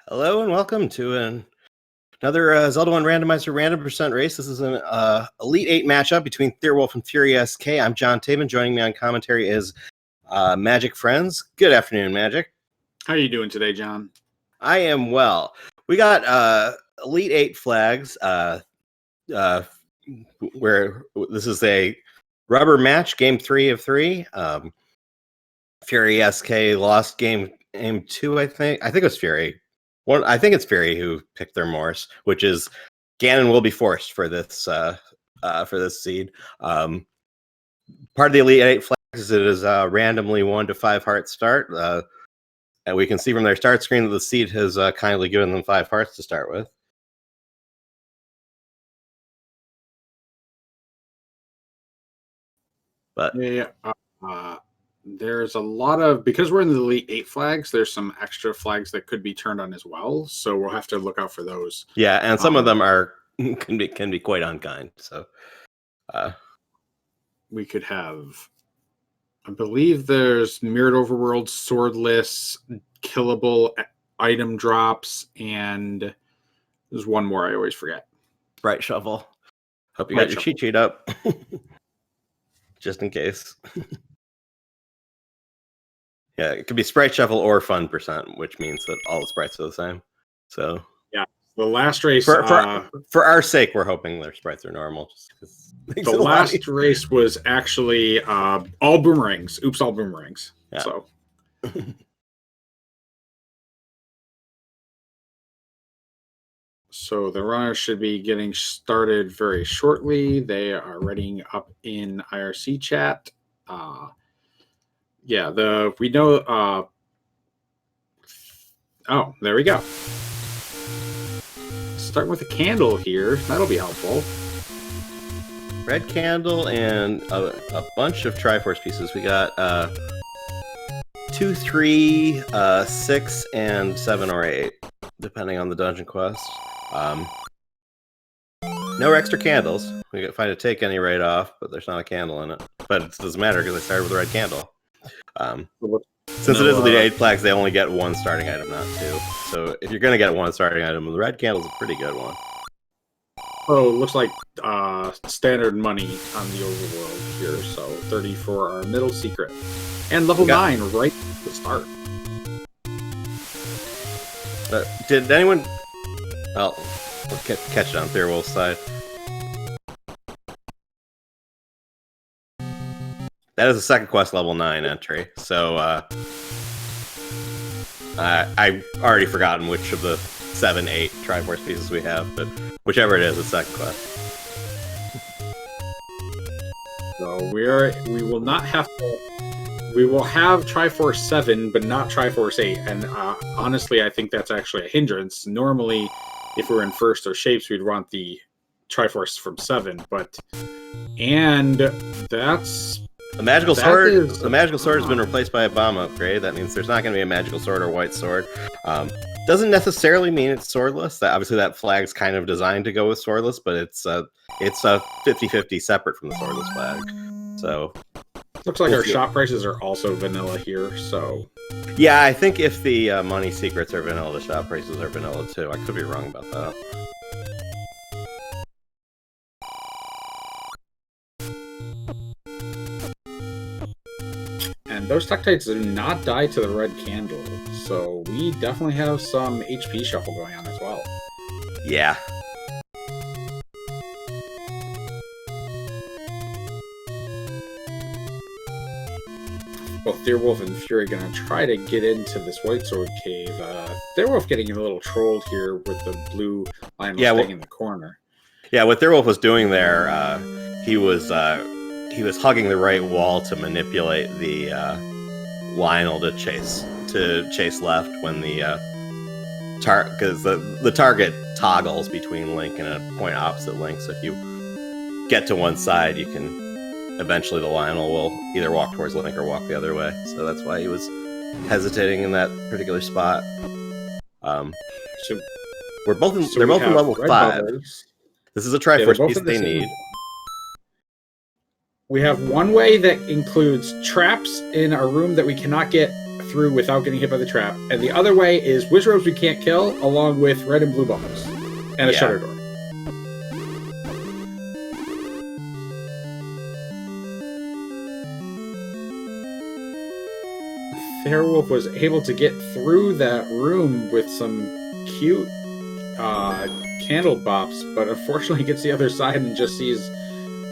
Hello and welcome to another Zelda 1 Randomizer random percent race. This is an Elite 8 matchup between Thirwolf and FurySK. I'm John Taven. Joining me on commentary is Magic Friends. Good afternoon, Magic. How are you doing today, John? I am well. We got Elite 8 flags where this is a rubber match, game 3 of 3. FurySK lost game 2, I think. I think it was Fury. I think it's Fury who picked their Morse, which is Ganon will be forced for this seed. Part of the Elite 8 flags is it is randomly 1 to 5 heart start. And we can see from their start screen that the seed has kindly given them 5 hearts to start with. But yeah, there's a lot of, because we're in the Elite 8 flags, there's some extra flags that could be turned on as well. So we'll have to look out for those. Yeah, and some of them are can be quite unkind. So we could have, I believe there's Mirrored Overworld, Swordless, Killable item drops, and there's one more I always forget. Sprite Shuffle. Hope you got your cheat sheet up. Just in case. Yeah, it could be Sprite Shuffle or Fun percent, which means that all the sprites are the same. So yeah, the last race for our sake, we're hoping their sprites are normal. Just the last race was actually all boomerangs. Oops, all boomerangs. Yeah. So. So the runners should be getting started very shortly. They are readying up in IRC chat. Yeah, we know. Oh, there we go. Start with a candle here. That'll be helpful. Red candle and a bunch of Triforce pieces. We got 2, 3, 6, and 7 or 8, depending on the dungeon quest. No extra candles. We can find a take any right off, but there's not a candle in it. But it doesn't matter because I started with a red candle. Since it is Elite 8 flags, they only get 1 starting item, not 2. So if you're going to get 1 starting item, the red candle is a pretty good one. Oh, it looks like standard money on the overworld here. So 30 for our middle secret. And level 9 right at the start. Did anyone... Well, we'll catch it on Thirwolf's side. That is a second quest level 9 entry, so I've already forgotten which of the 7, 8 Triforce pieces we have, but whichever it is, it's second quest. So we will not have to. We will have Triforce 7, but not Triforce 8, and honestly, I think that's actually a hindrance. Normally, if we're in first or shapes, we'd want the Triforce from 7, and that's. The magical sword. The magical sword has been replaced by a bomb upgrade. That means there's not going to be a magical sword or white sword. Doesn't necessarily mean it's swordless. Obviously, that flag's kind of designed to go with swordless, but it's a 50-50 separate from the swordless flag. So looks like our shop prices are also vanilla here. So yeah, I think if the money secrets are vanilla, the shop prices are vanilla too. I could be wrong about that. And those Tektites do not die to the red candle, so we definitely have some HP shuffle going on as well. Yeah. Both Thirwolf and Fury are going to try to get into this White Sword cave. Thirwolf getting a little trolled here with the blue line staying in the corner. Yeah, what Thirwolf was doing there, he was hugging the right wall to manipulate the Lionel to chase left when the because the target toggles between Link and a point opposite Link. So if you get to one side, you can eventually the Lionel will either walk towards Link or walk the other way. So that's why he was hesitating in that particular spot. So they're both in level 5. Bubbles. This is a Triforce piece they need. We have one way that includes traps in a room that we cannot get through without getting hit by the trap. And the other way is Wizrobes we can't kill, along with red and blue bombs. And a shutter door. Thirwolf was able to get through that room with some cute candle bops, but unfortunately gets the other side and just sees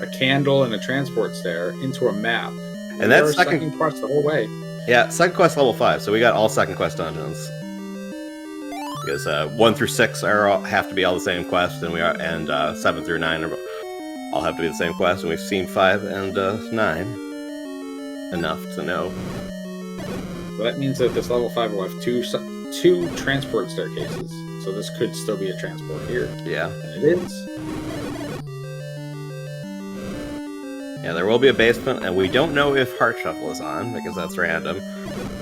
a candle and a transport stair into a map. And that's second quest the whole way. Yeah, second quest level 5, so we got all second quest dungeons. Because 1 through 6 have to be all the same quest, and 7 through 9 all have to be the same quest, and we've seen 5 and 9. Enough to know. So that means that this level 5 will have two transport staircases. So this could still be a transport here. Yeah. And it is. Yeah, there will be a basement, and we don't know if Heart Shuffle is on, because that's random.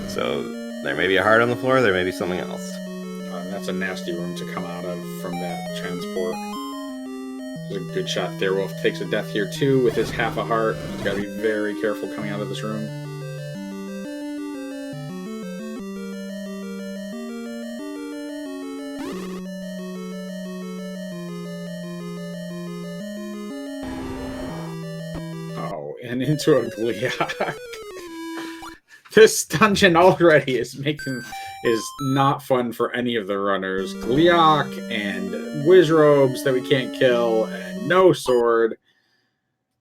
So there may be a heart on the floor, there may be something else. And that's a nasty room to come out of from that transport. There's a good shot. Thirwolf takes a death here too with his half a heart. He's got to be very careful coming out of this room. Oh, and into a Gliok. This dungeon already is not fun for any of the runners. Gliok and Wizrobes that we can't kill, and no sword.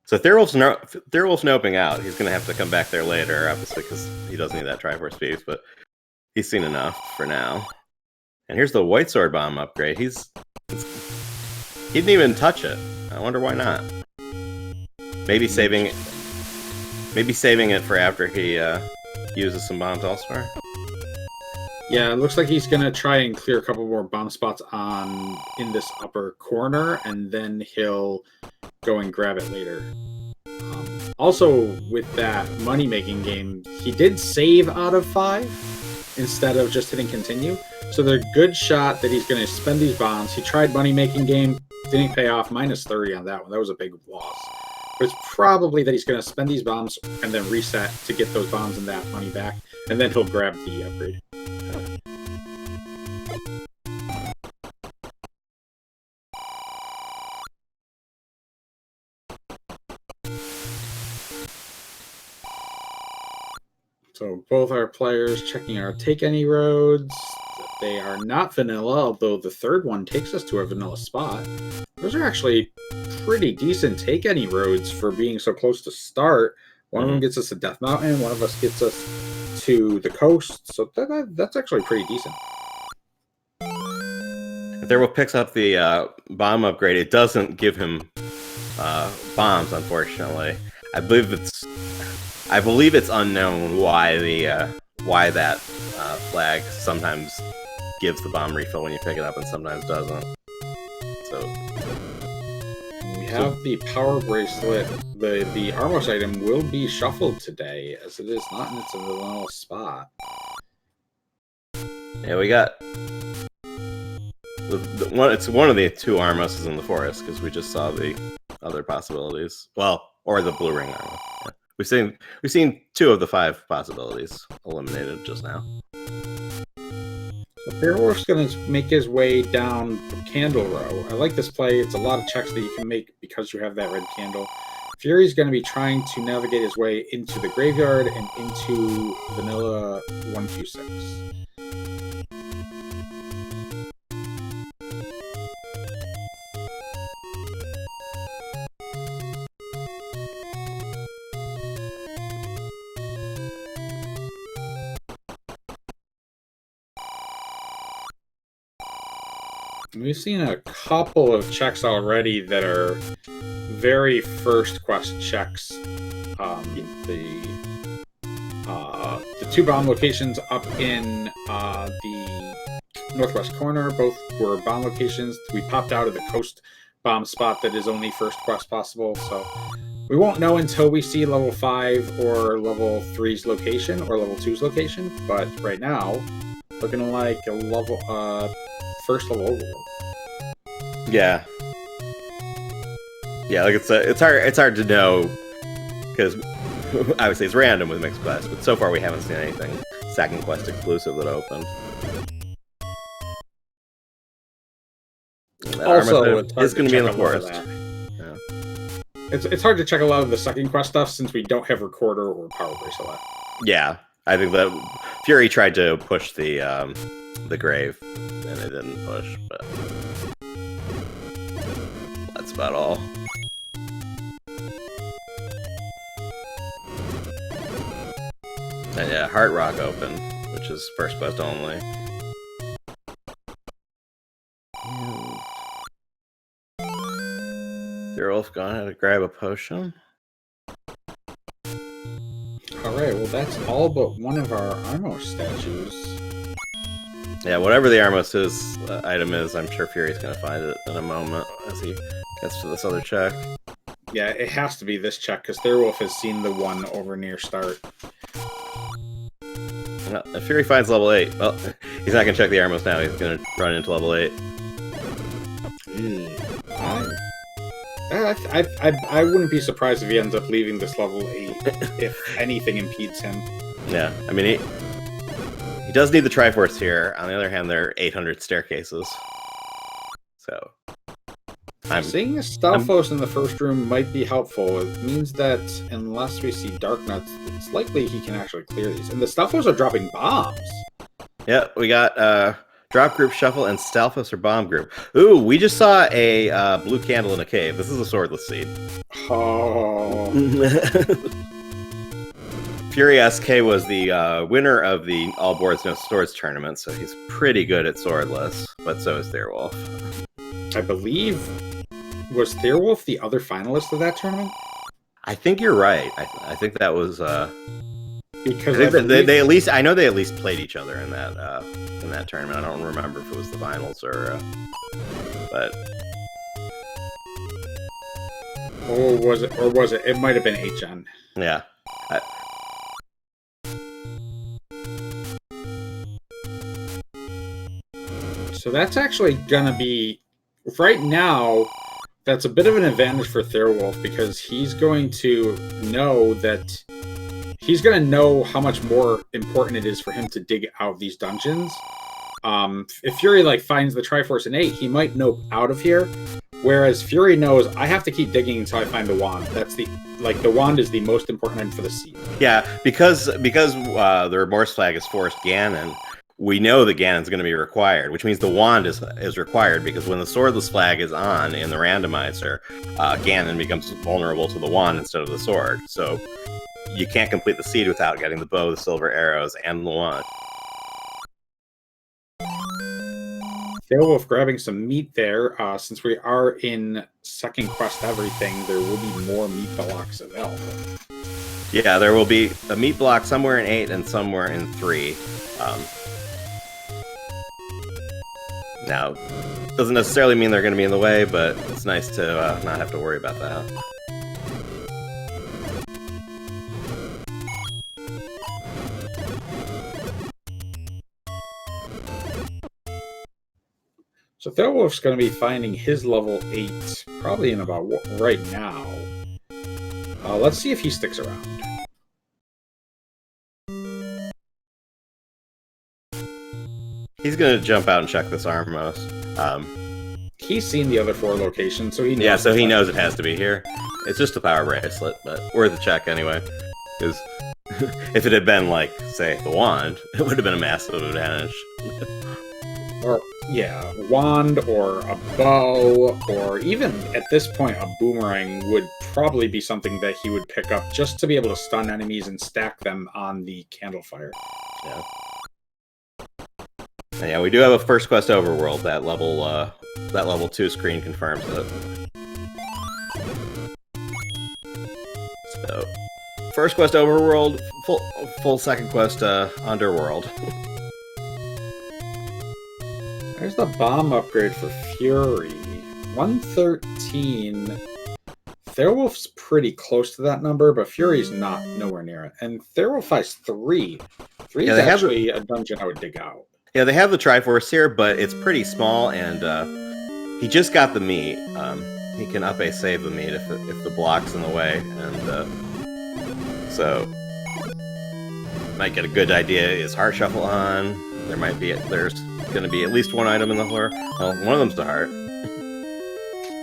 So Thirwolf's noping out. He's going to have to come back there later, obviously, because he doesn't need that Triforce piece, but he's seen enough for now. And here's the White Sword Bomb upgrade. He didn't even touch it. I wonder why not. Maybe saving it for after he uses some bombs elsewhere. Yeah, it looks like he's gonna try and clear a couple more bomb spots in this upper corner, and then he'll go and grab it later. Also, with that money-making game, he did save out of 5 instead of just hitting continue. So there's a good shot that he's gonna spend these bombs. He tried money-making game, didn't pay off, minus 30 on that one. That was a big loss. But it's probably that he's going to spend these bombs and then reset to get those bombs and that money back, and then he'll grab the upgrade. So both our players checking our take any roads. They are not vanilla, although the third one takes us to a vanilla spot. Those are actually pretty decent take any roads for being so close to start. One of them gets us to Death Mountain, one of us gets us to the coast, so that's actually pretty decent. If Thirwolf picks up the bomb upgrade, it doesn't give him bombs, unfortunately. I believe it's unknown why that flag sometimes gives the bomb refill when you pick it up and sometimes doesn't. So we have the power bracelet. The Armos item will be shuffled today, as it is not in its vanilla spot. Yeah, we got it's one of the 2 Armoses in the forest, because we just saw the other possibilities. Well, or the blue ring armor. Yeah. We've seen 2 of the 5 possibilities eliminated just now. So Thirwolf's going to make his way down Candle Row. I like this play. It's a lot of checks that you can make because you have that red candle. Fury's going to be trying to navigate his way into the graveyard and into Vanilla 126. We've seen a couple of checks already that are very first quest checks. The 2 bomb locations up in the northwest corner, both were bomb locations. We popped out of the coast bomb spot that is only first quest possible, so we won't know until we see level 5 or level 3's location or level 2's location, but right now, looking like a level first level overworld. Yeah. Yeah, like it's hard to know, because obviously it's random with mixed quests, but so far we haven't seen anything second quest exclusive that opened. That Also, Armor is going to be in the forest. Yeah. It's hard to check a lot of the second quest stuff since we don't have Recorder or Power Bracelet. Yeah, I think that Fury tried to push the grave, and it didn't push, but that's about all. And yeah, Heart Rock open, which is first quest only. Thirwolf gone ahead to grab a potion. Alright, well that's all but one of our Armos statues. Yeah, whatever the Armos item is, I'm sure Fury's going to find it in a moment as he gets to this other check. Yeah, it has to be this check, because Thirwolf has seen the one over near start. Well, if Fury finds level 8, well, he's not going to check the Armos now, he's going to run into level 8. I wouldn't be surprised if he ends up leaving this level 8 if anything impedes him. Yeah, I mean, he does need the Triforce here. On the other hand, there are 800 staircases. So, seeing a Stalfos in the first room might be helpful. It means that unless we see Dark Nuts, it's likely he can actually clear these. And the Stalfos are dropping bombs. Yeah, we got Drop Group, Shuffle, and Stalfos or Bomb Group. Ooh, we just saw a blue candle in a cave. This is a Swordless Seed. Oh. FurySK was the winner of the All Boards No Swords tournament, so he's pretty good at Swordless, but so is Thirwolf. I believe, was Thirwolf the other finalist of that tournament? I think you're right. I think that was because they at least, I know they at least played each other in that tournament. I don't remember if it was the finals or but was it? It might have been HN. Yeah. So that's actually gonna be, right now, that's a bit of an advantage for Thirwolf because he's going to know how much more important it is for him to dig out these dungeons. If Fury finds the Triforce in 8, he might nope out of here. Whereas Fury knows I have to keep digging until I find the wand. That's the wand is the most important item for the seed. Yeah, because the Remorse Flag is forced Ganon. We know that Ganon's going to be required, which means the wand is required, because when the Swordless Flag is on in the randomizer, Ganon becomes vulnerable to the wand instead of the sword. So you can't complete the seed without getting the bow, the silver arrows, and the wand. Thirwolf grabbing some meat there. Since we are in second quest everything, there will be more meat blocks available. Yeah, there will be a meat block somewhere in 8 and somewhere in 3. Now, doesn't necessarily mean they're going to be in the way, but it's nice to not have to worry about that. So Thirwolf's going to be finding his level 8 probably in about right now. Let's see if he sticks around. He's going to jump out and check this Armos. He's seen the other 4 locations, so he knows. Yeah, so he knows it has to be here. It's just a power bracelet, but worth a check anyway. Because if it had been say, the wand, it would have been a massive advantage. Or, yeah, wand or a bow, or even at this point, a boomerang would probably be something that he would pick up just to be able to stun enemies and stack them on the candle fire. Yeah. Yeah, we do have a first quest overworld. That level 2 screen confirms it. So, first quest overworld, full second quest underworld. There's the bomb upgrade for Fury. 113. Thirwolf's pretty close to that number, but Fury's nowhere near it. And Thirwolf has 3. 3 is actually a dungeon I would dig out. Yeah, they have the Triforce here, but it's pretty small, and he just got the meat. He can up a save the meat if the block's in the way, and so might get a good idea. Is Heart Shuffle on? There's going to be at least one item in the floor. Well, one of them's the heart.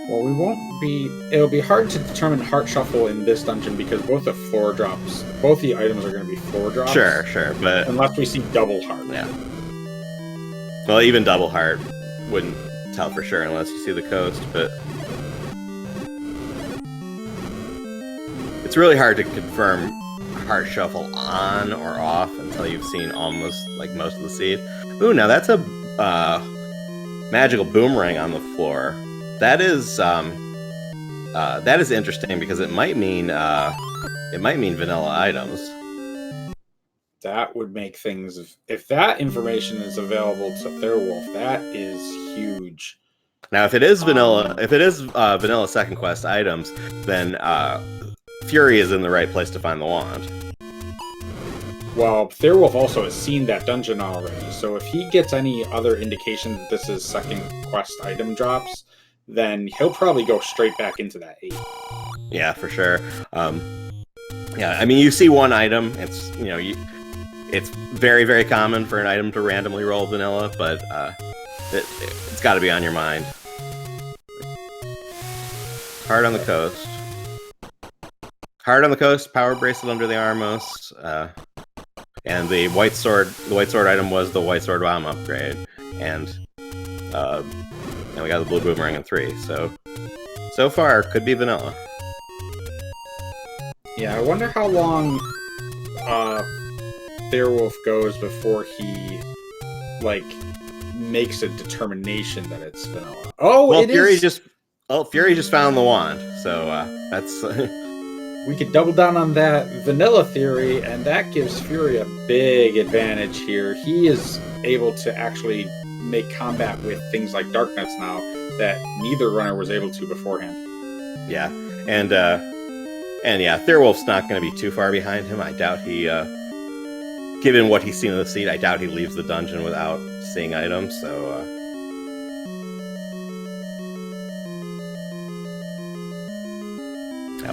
Well, we won't be... It'll be hard to determine Heart Shuffle in this dungeon because both the floor drops... Both the items are going to be floor drops. Sure, but... Unless we see double heart. Yeah. Well, even double heart wouldn't tell for sure unless you see the coast, but... It's really hard to confirm Heart Shuffle on or off until you've seen almost, like, most of the seed. Ooh, now that's a magical boomerang on the floor. That is interesting because it might mean vanilla items. That would make things... If that information is available to Thirwolf, that is huge. Now, if it is vanilla, vanilla second quest items, then Fury is in the right place to find the wand. Well, Thirwolf also has seen that dungeon already, so if he gets any other indication that this is second quest item drops, then he'll probably go straight back into that 8. Yeah, for sure. Yeah, I mean, you see one item. It's it's very, very common for an item to randomly roll vanilla, but it's got to be on your mind. Heart on the coast. Heart on the coast. Power bracelet under the armos. And the white sword item was the white sword bomb upgrade, and we got the blue boomerang in 3. So far could be vanilla. Yeah, I wonder how long Thirwolf goes before he makes a determination that it's vanilla. Oh, well, it Fury is. Fury just found the wand, so that's. We could double down on that vanilla theory, and that gives Fury a big advantage here. He is able to actually make combat with things like Dark Nuts now that neither runner was able to beforehand. Yeah, and yeah, Thirwolf's not going to be too far behind him. I doubt he, given what he's seen in the seed, I doubt he leaves the dungeon without seeing items, so...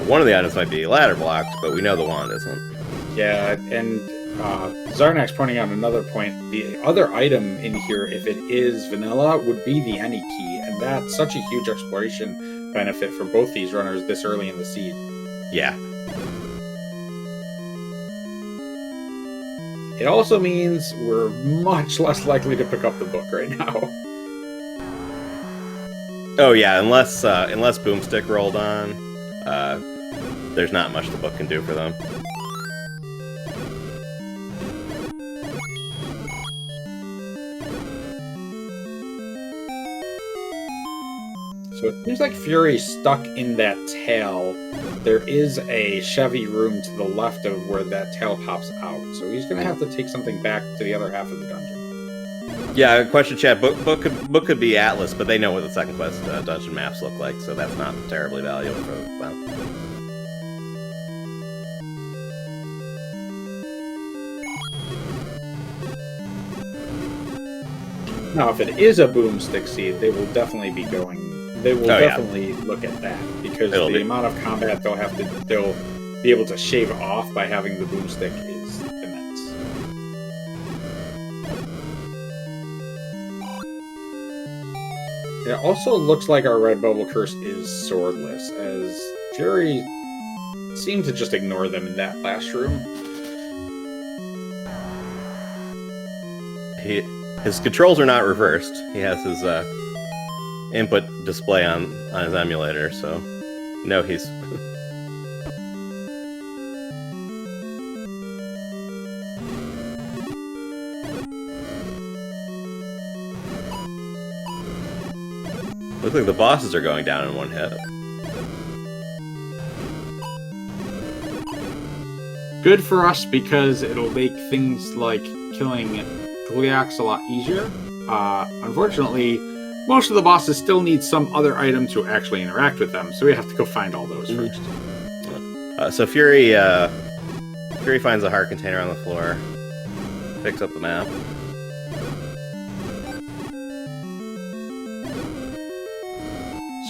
one of the items might be ladder blocked, but we know the wand isn't. Yeah, and Zarnak's pointing out another point. The other item in here, if it is vanilla, would be the any key, and that's such a huge exploration benefit for both these runners this early in the seed. Yeah. It also means we're much less likely to pick up the book right now. Oh yeah, unless Boomstick rolled on. There's not much the book can do for them. So it seems like Fury's stuck in that tail. There is a Chevy room to the left of where that tail pops out. So he's going to have to take something back to the other half of the dungeon. Yeah, question chat. Book could be Atlas, but they know what the second quest dungeon maps look like, so that's not terribly valuable for them. Now, if it is a boomstick seed, they will definitely be going. They will definitely look at that because the amount of combat they'll be able to shave off by having the boomstick is immense. It also looks like our red bubble curse is swordless, as Fury seemed to just ignore them in that last room. His controls are not reversed. He has his input display on his emulator, so no, he's... Looks like the bosses are going down in one hit. Good for us because it'll make things like killing Goliaths a lot easier. Unfortunately, most of the bosses still need some other item to actually interact with them, so we have to go find all those first. So Fury finds a heart container on the floor, picks up the map.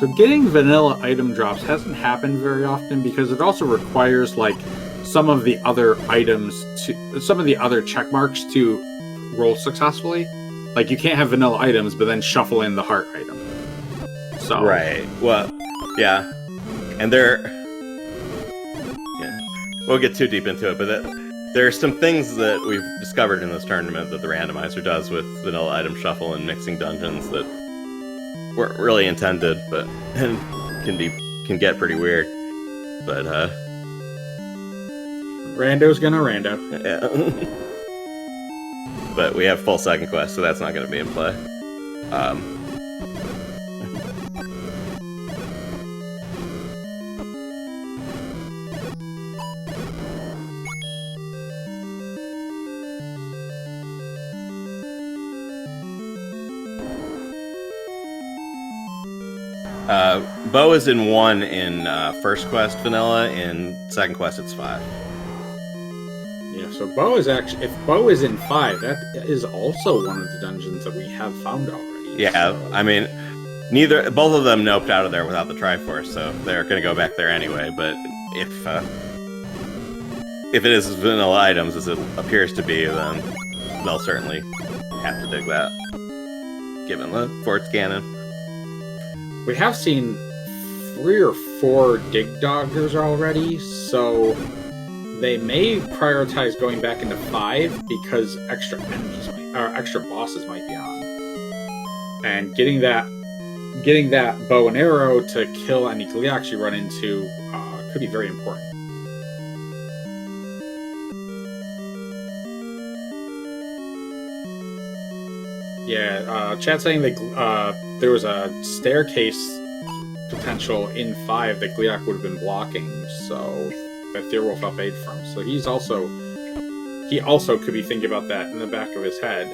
So getting vanilla item drops hasn't happened very often because it also requires like some of the other items some of the other check marks to roll successfully. Like you can't have vanilla items, but then shuffle in the heart item. So right. Well, yeah, and we'll get too deep into it, but there are some things that we've discovered in this tournament that the randomizer does with vanilla item shuffle and mixing dungeons that weren't really intended, but can get pretty weird. But rando's gonna rando. Yeah. But we have full second quest, so that's not going to be in play. Bo is in 1 in first quest vanilla. In second quest, it's 5. Yeah, so Bo is actually, if Bo is in 5, that is also one of the dungeons that we have found already. Yeah, so. I mean, both of them noped out of there without the Triforce, so they're going to go back there anyway. But if it is vanilla items, as it appears to be, then they'll certainly have to dig that, given the fort's canon. We have seen 3 or 4 dig doggers already, so they may prioritize going back into 5 because extra extra bosses might be on, and getting that bow and arrow to kill any Gliaks you run into could be very important. Yeah, chat saying that there was a staircase potential in 5 that Gliak would have been blocking, so that Thirwolf up 8 from. So he also could be thinking about that in the back of his head.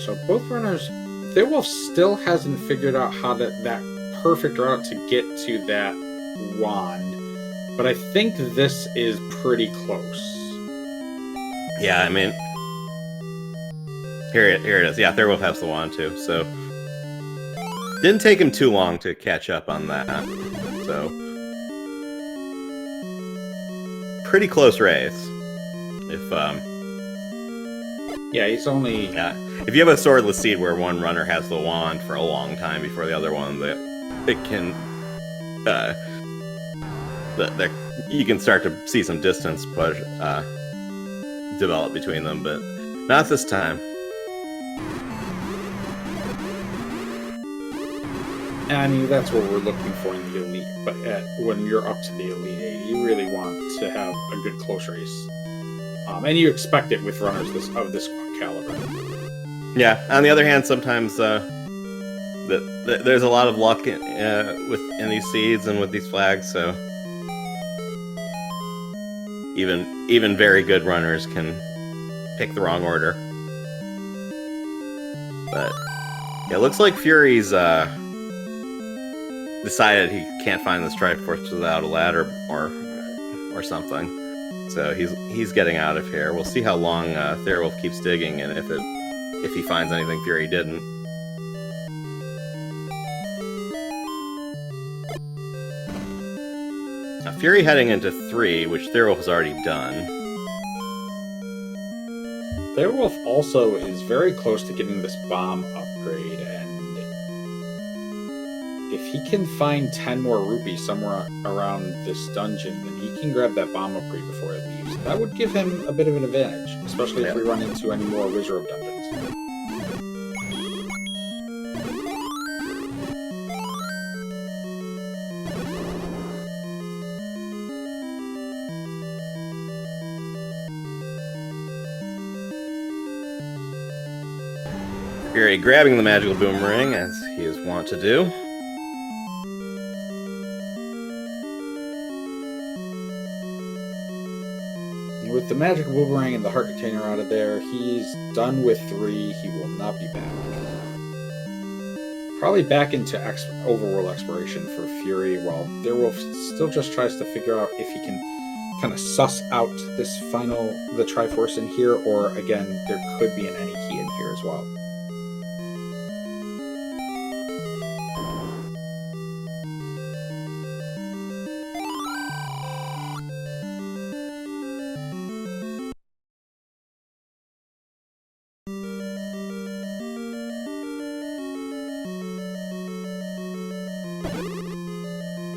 So both runners, Thirwolf still hasn't figured out how that perfect route to get to that wand, but I think this is pretty close. Yeah, I mean, here it is. Yeah, Thirwolf has the wand too, so didn't take him too long to catch up on that. So pretty close race. He's only if you have a swordless seed where one runner has the wand for a long time before the other one, it can you can start to see some distance push develop between them, but not this time. I mean, that's what we're looking for in the elite, but when you're up to the elite 8, you really want to have a good close race. And you expect it with runners of this caliber. Yeah. On the other hand, sometimes there's a lot of luck in these seeds and with these flags. So even very good runners can pick the wrong order. But it looks like Fury's decided he can't find this Triforce without a ladder or something. So he's getting out of here. We'll see how long Thirwolf keeps digging, and if he finds anything Fury didn't. Now, Fury heading into 3, which Thirwolf has already done. Thirwolf also is very close to getting this bomb upgrade, and if he can find 10 more rupees somewhere around this dungeon, then he can grab that bomb upgrade before it leaves. That would give him a bit of an advantage, especially if we run into any more Wizrobe dungeons. Fury grabbing the magical boomerang, as he is wont to do. With the magical boomerang and the heart container out of there, he's done with 3. He will not be back. Probably back into overworld exploration for Fury, while Thirwolf still just tries to figure out if he can kind of suss out the Triforce in here, or again, there could be an any key in here as well.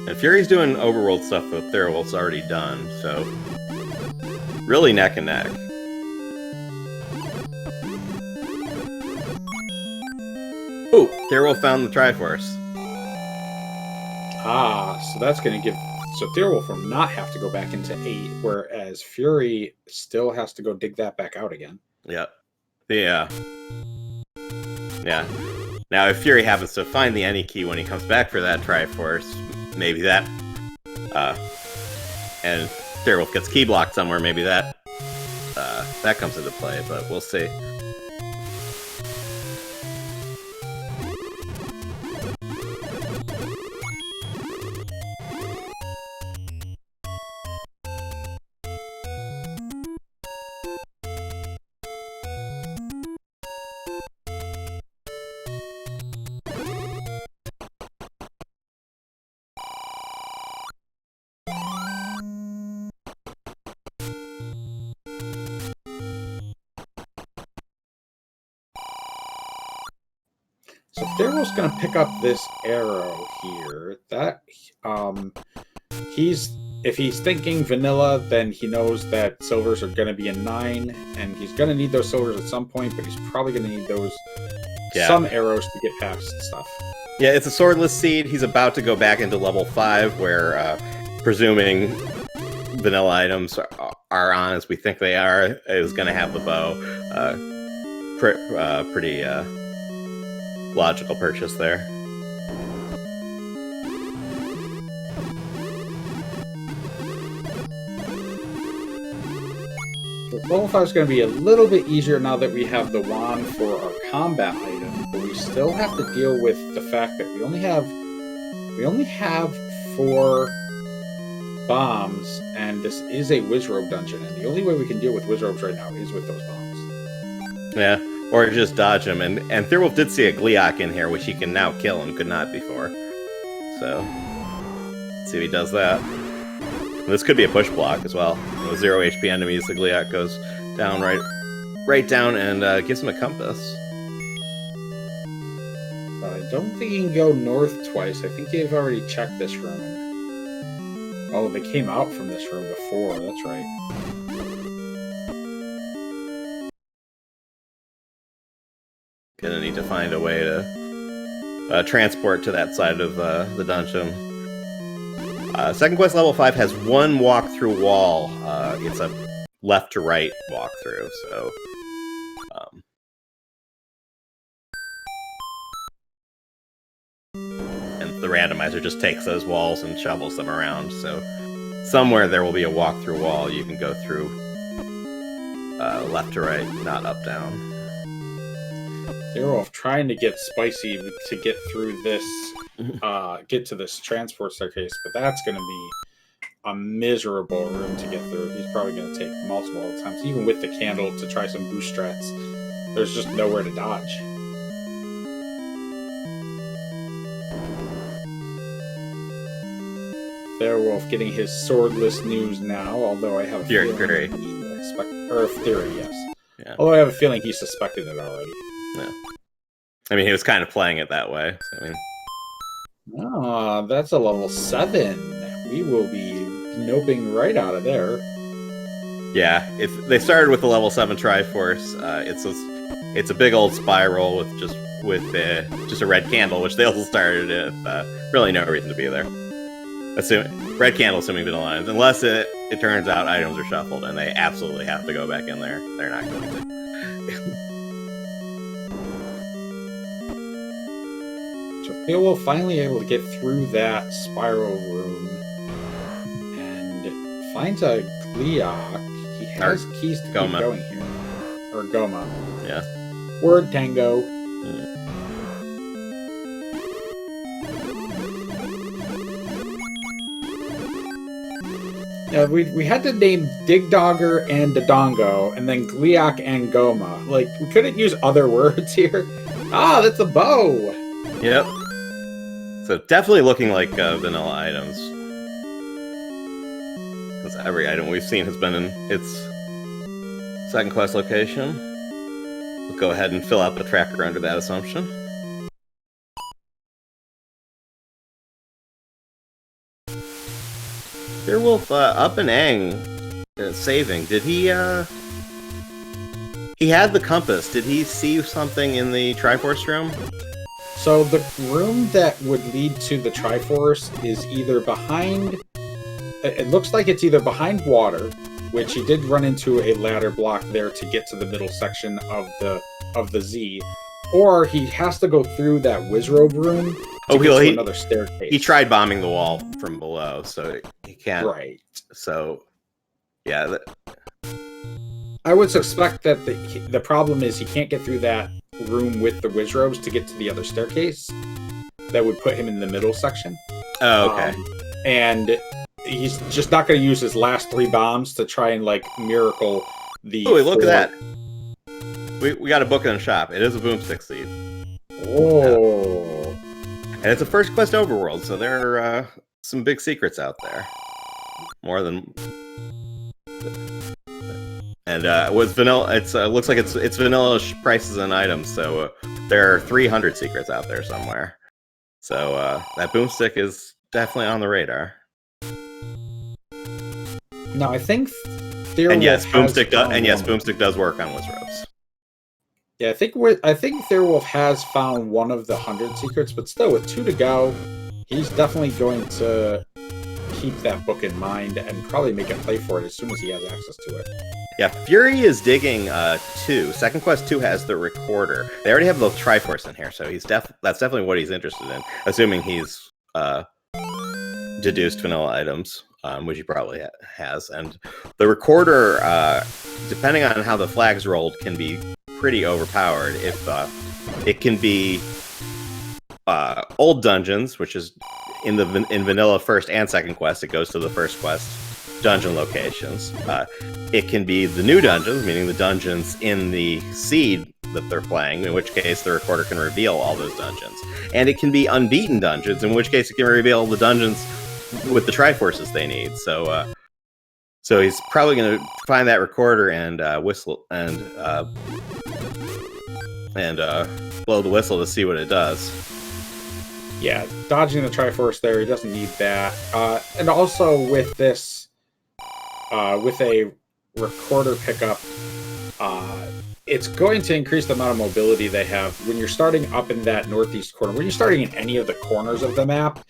And Fury's doing overworld stuff that Thirwolf's already done, so really neck and neck. Oh, Thirwolf found the Triforce. So that's going to give... So Thirwolf will not have to go back into 8, whereas Fury still has to go dig that back out again. Yep. Yeah. Now, if Fury happens to find the any key when he comes back for that Triforce, maybe that... and Thirwolf gets key blocked somewhere, maybe that comes into play, but we'll see. So Thirwolf's going to pick up this arrow here. That if he's thinking vanilla, then he knows that silvers are going to be a 9, and he's going to need those silvers at some point, but he's probably going to need those some arrows to get past stuff. Yeah, it's a swordless seed. He's about to go back into level 5, where presuming vanilla items are on as we think they are, is going to have the bow. Pretty logical purchase there. Level 5 is going to be a little bit easier now that we have the wand for our combat item, but we still have to deal with the fact that we only have 4 bombs, and this is a Wizrobe dungeon, and the only way we can deal with Wizrobes right now is with those bombs. Yeah, or just dodge them. And Thirwolf did see a Gleeok in here, which he can now kill and could not before. So, let's see if he does that. This could be a push block as well. With 0 HP enemies, the Gleeok goes down right down and gives him a compass. I don't think you can go north twice. I think they've already checked this room. Oh, they came out from this room before. That's right. Gonna need to find a way to transport to that side of the dungeon. Second quest level 5 has 1 walk-through wall. It's a left to right walkthrough, so... and the randomizer just takes those walls and shovels them around, so somewhere there will be a walk-through wall you can go through left to right, not up-down. They're trying to get spicy to get through this, get to this transport staircase, but that's going to be a miserable room to get through. He's probably going to take multiple times, even with the candle, to try some boost strats. There's just nowhere to dodge. Thirwolf getting his swordless news now, although I have a feeling Fury. Theory, yes. Yeah. Although I have a feeling he suspected it already. Yeah. I mean, he was kind of playing it that way. So, I mean... that's a level 7. We will be noping right out of there. Yeah, if they started with the level 7 Triforce, it's a big old spiral with just a red candle, which they also started with. Really no reason to be there. Red candle, assuming vanilla items, unless it turns out items are shuffled and they absolutely have to go back in there. They're not going to. So Thirwolf finally able to get through that spiral room and finds a Gleeok. He has keys to keep going here. Or Goma. Yeah. Word Tango. We had to name Digdogger and Dodongo, and then Gliok and Goma. Like, we couldn't use other words here. Ah, that's a bow! Yep. So definitely looking like vanilla items. Because every item we've seen has been in its second quest location. We'll go ahead and fill out the tracker under that assumption. Thirwolf, up and Aang, saving. Did he, he had the compass. Did he see something in the Triforce room? So the room that would lead to the Triforce is either behind... It looks like it's either behind water, which he did run into a ladder block there to get to the middle section of the Z, or he has to go through that Wizrobe room to get to another staircase. He tried bombing the wall from below, so he can't. Right. So, yeah. I would suspect that the problem is he can't get through that room with the Wizrobes to get to the other staircase. That would put him in the middle section. Oh, okay. And he's just not going to use his last 3 bombs to try and, like, miracle the... Oh, look at that. We got a book in the shop. It is a boomstick seed. Oh. And it's a first quest overworld, so there are some big secrets out there. More than... And with vanilla, it's looks like it's vanilla prices and items, so there are 300 secrets out there somewhere. So that boomstick is definitely on the radar. No, I think boomstick does work on Wizrobes. Yeah, I think Thirwolf has found one of the 100 secrets, but still, with 2 to go, he's definitely going to keep that book in mind and probably make a play for it as soon as he has access to it. Yeah, Fury is digging 2. Second quest 2 has the recorder. They already have the Triforce in here, so that's definitely what he's interested in, assuming he's deduced vanilla items, which he probably has. And the recorder, depending on how the flags rolled, can be pretty overpowered. If it can be old dungeons, which is in vanilla first and second quest, it goes to the first quest dungeon locations. It can be the new dungeons, meaning the dungeons in the seed that they're playing, in which case the recorder can reveal all those dungeons. And it can be unbeaten dungeons, in which case it can reveal the dungeons with the Triforces they need. So he's probably going to find that recorder and whistle and blow the whistle to see what it does. Yeah, dodging the Triforce there, he doesn't need that. And also with this, with a recorder pickup, it's going to increase the amount of mobility they have. When you're starting up in that northeast corner, when you're starting in any of the corners of the map,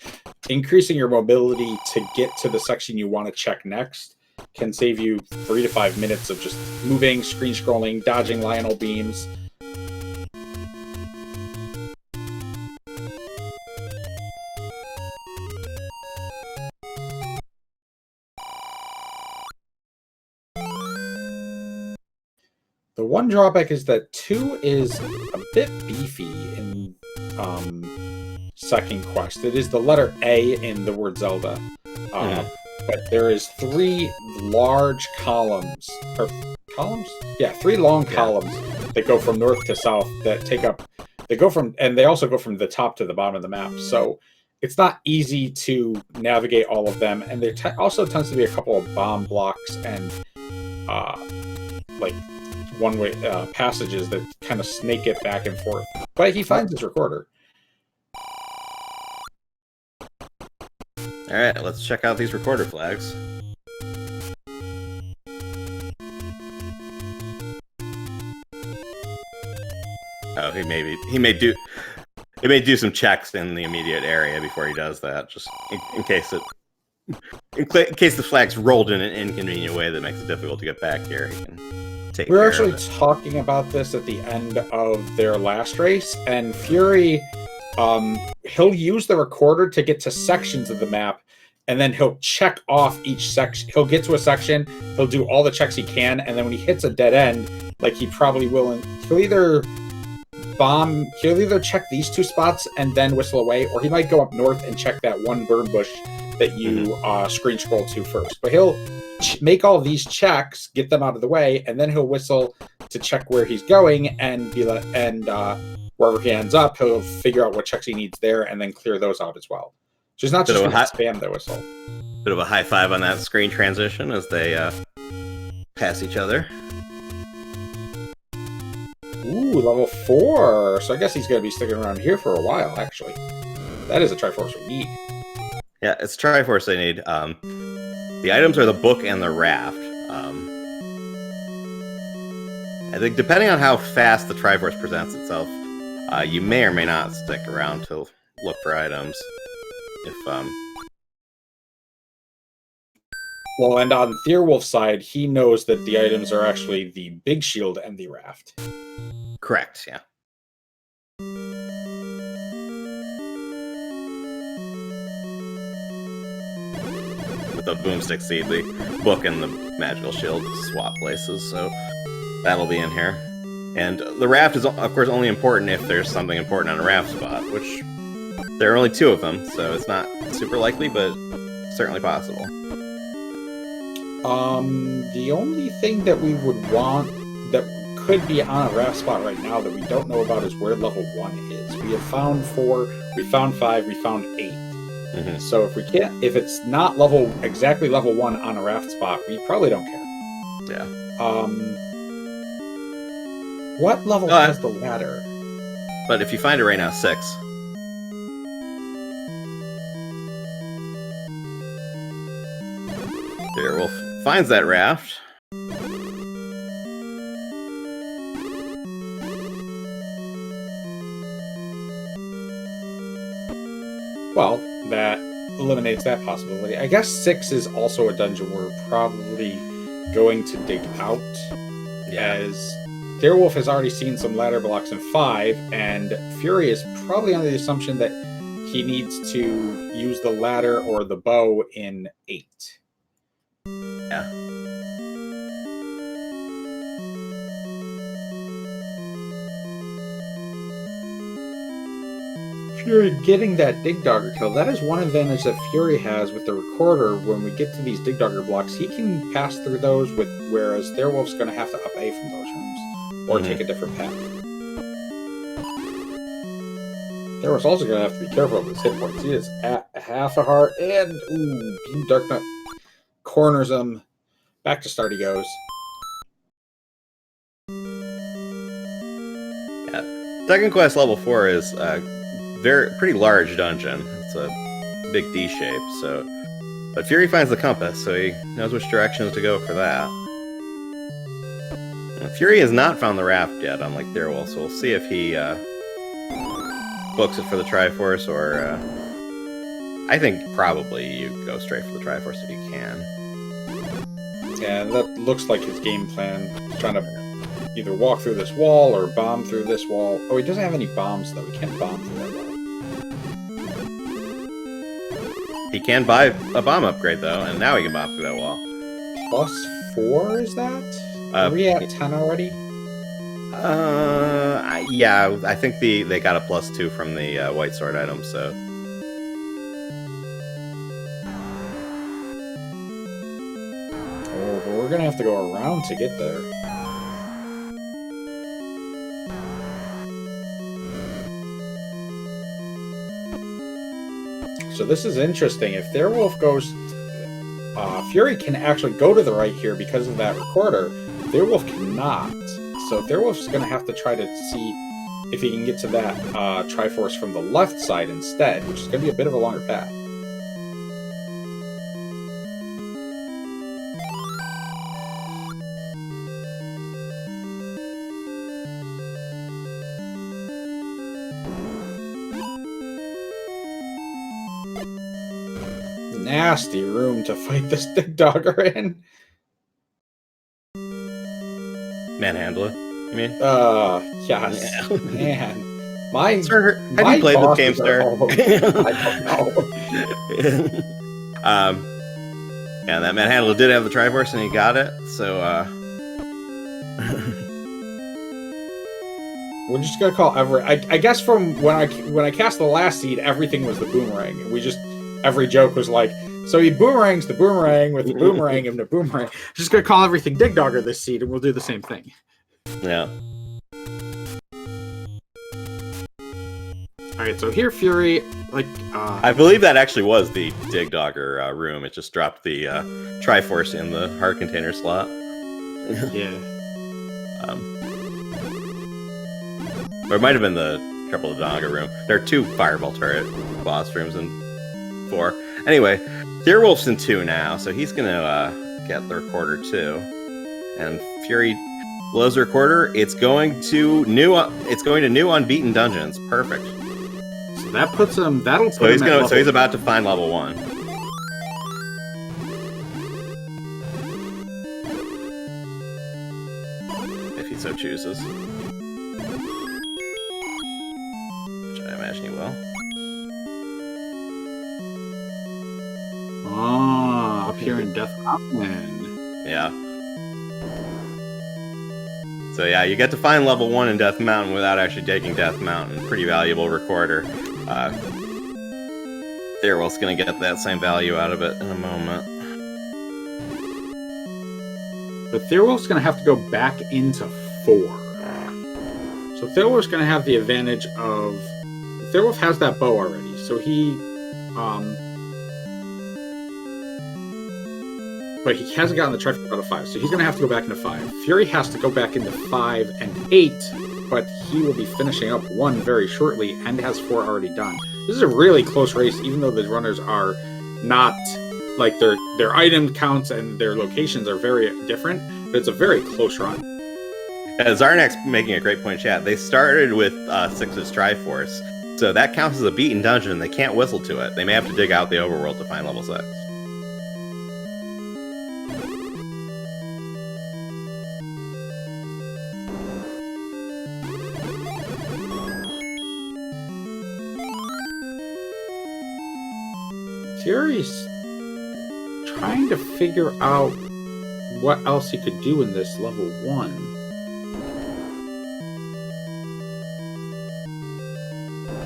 increasing your mobility to get to the section you want to check next can save you 3 to 5 minutes of just moving, screen scrolling, dodging Lionel beams. The one drawback is that 2 is a bit beefy in second quest. It is the letter A in the word Zelda. But there is 3 large columns. Or columns? Yeah, 3 long columns that go from north to south that take up... and they also go from the top to the bottom of the map. So it's not easy to navigate all of them. And there also tends to be a couple of bomb blocks and like one-way passages that kind of snake it back and forth. But he finds his recorder. All right, let's check out these recorder flags. Oh, he may do some checks in the immediate area before he does that, just in case the flag's rolled in an inconvenient way that makes it difficult to get back here. He can take We're care actually talking about this at the end of their last race, and Fury, he'll use the recorder to get to sections of the map, and then he'll check off each section. He'll get to a section, he'll do all the checks he can, and then when he hits a dead end, like he probably will, and he'll either check these 2 spots and then whistle away, or he might go up north and check that one burn bush that you screen scroll to first. But he'll make all these checks, get them out of the way, and then he'll whistle to check where he's going, and wherever he ends up, he'll figure out what checks he needs there, and then clear those out as well. So he's not just going to spam the whistle. Bit of a high five on that screen transition as they pass each other. Ooh, level 4. So I guess he's going to be sticking around here for a while, actually. That is a Triforce we need. Yeah, it's Triforce they need. The items are the book and the raft. I think depending on how fast the Triforce presents itself, you may or may not stick around to look for items. Well, and on Thirwolf's side, he knows that the items are actually the big shield and the raft. Correct, yeah. With the boomstick seed, the book and the magical shield swap places, so that'll be in here. And the raft is, of course, only important if there's something important on a raft spot, which there are only 2 of them, so it's not super likely, but certainly possible. The only thing that we would want that could be on a raft spot right now that we don't know about is where level 1 is. We have found 4, we found 5, we found 8. Mm-hmm. So if it's not exactly level 1 on a raft spot, we probably don't care. Yeah. What level has the ladder? But if you find it right now, 6. Thirwolf finds that raft. Well, that eliminates that possibility. I guess 6 is also a dungeon we're probably going to dig out. Yeah. As Thirwolf has already seen some ladder blocks in 5, and Fury is probably under the assumption that he needs to use the ladder or the bow in 8. Yeah. Fury getting that Dig Dogger kill, that is one advantage that Fury has with the recorder. When we get to these Dig Dogger blocks, he can pass through those, whereas Thirwolf's going to have to up A from those rooms, or take a different path. Thirwolf's also going to have to be careful of his hit points. He is at half a heart, and Beam Dark Nut corners him. Back to start he goes. Yeah. Second Quest level 4 is pretty large dungeon. It's a big D shape, so. But Fury finds the compass, so he knows which directions to go for that. And Fury has not found the raft yet, unlike Thirwolf, so we'll see if he books it for the Triforce, or I think probably you go straight for the Triforce if you can. Yeah, that looks like his game plan. He's trying to either walk through this wall or bomb through this wall. Oh, he doesn't have any bombs, though. He can't bomb through that wall. He can buy a bomb upgrade, though, and now he can bomb through that wall. +4, is that? Are we at 10 already? Yeah, I think they got a +2 from the White Sword item, so... Oh, but we're gonna have to go around to get there. So this is interesting. If Thirwolf goes... Fury can actually go to the right here because of that recorder. Thirwolf cannot. So Thirwolf's going to have to try to see if he can get to that Triforce from the left side instead, which is going to be a bit of a longer path. Nasty room to fight this Dig Dogger in. Manhandler, you mean? Yes. Yeah. Man. Sir, have you played this game, sir? I don't know. Yeah, that Manhandler did have the Triforce and he got it, so we're just gonna call I guess from when I cast the last seed, everything was the boomerang. Every joke was like, So he boomerangs the boomerang with the boomerang and the boomerang. Just gonna call everything Dig Dogger this seed, and we'll do the same thing. Yeah. All right, so here, Fury, like I believe that actually was the Dig Dogger room. It just dropped the Triforce in the heart container slot. yeah. Or it might have been the Triple Dogger room. There are 2 Fireball Turret boss rooms in 4. Anyway, Thirwolf's in 2 now, so he's gonna get the recorder too. And Fury blows the recorder. It's going to new. It's going to new unbeaten dungeons. Perfect. So that puts him. That'll put So him he's at gonna. level. So he's about to find level 1. If he so chooses. Which I imagine he will. Ah, up here in Death Mountain. Yeah. So yeah, you get to find level 1 in Death Mountain without actually taking Death Mountain. Pretty valuable recorder. Thirwolf's gonna get that same value out of it in a moment. But Thirwolf's gonna have to go back into 4. So Thirwolf's gonna have the advantage of Thirwolf has that bow already, so he but he hasn't gotten the Triforce out of 5, so he's gonna have to go back into 5. Fury has to go back into 5 and 8, but he will be finishing up 1 very shortly and has 4 already done. This is a really close race, even though the runners are not like their item counts and their locations are very different, but it's a very close run. Zarnak's making a great point in chat. They started with 6's Triforce, so that counts as a beaten dungeon. They can't whistle to it. They may have to dig out the overworld to find level 6. Fury's trying to figure out what else he could do in this level 1.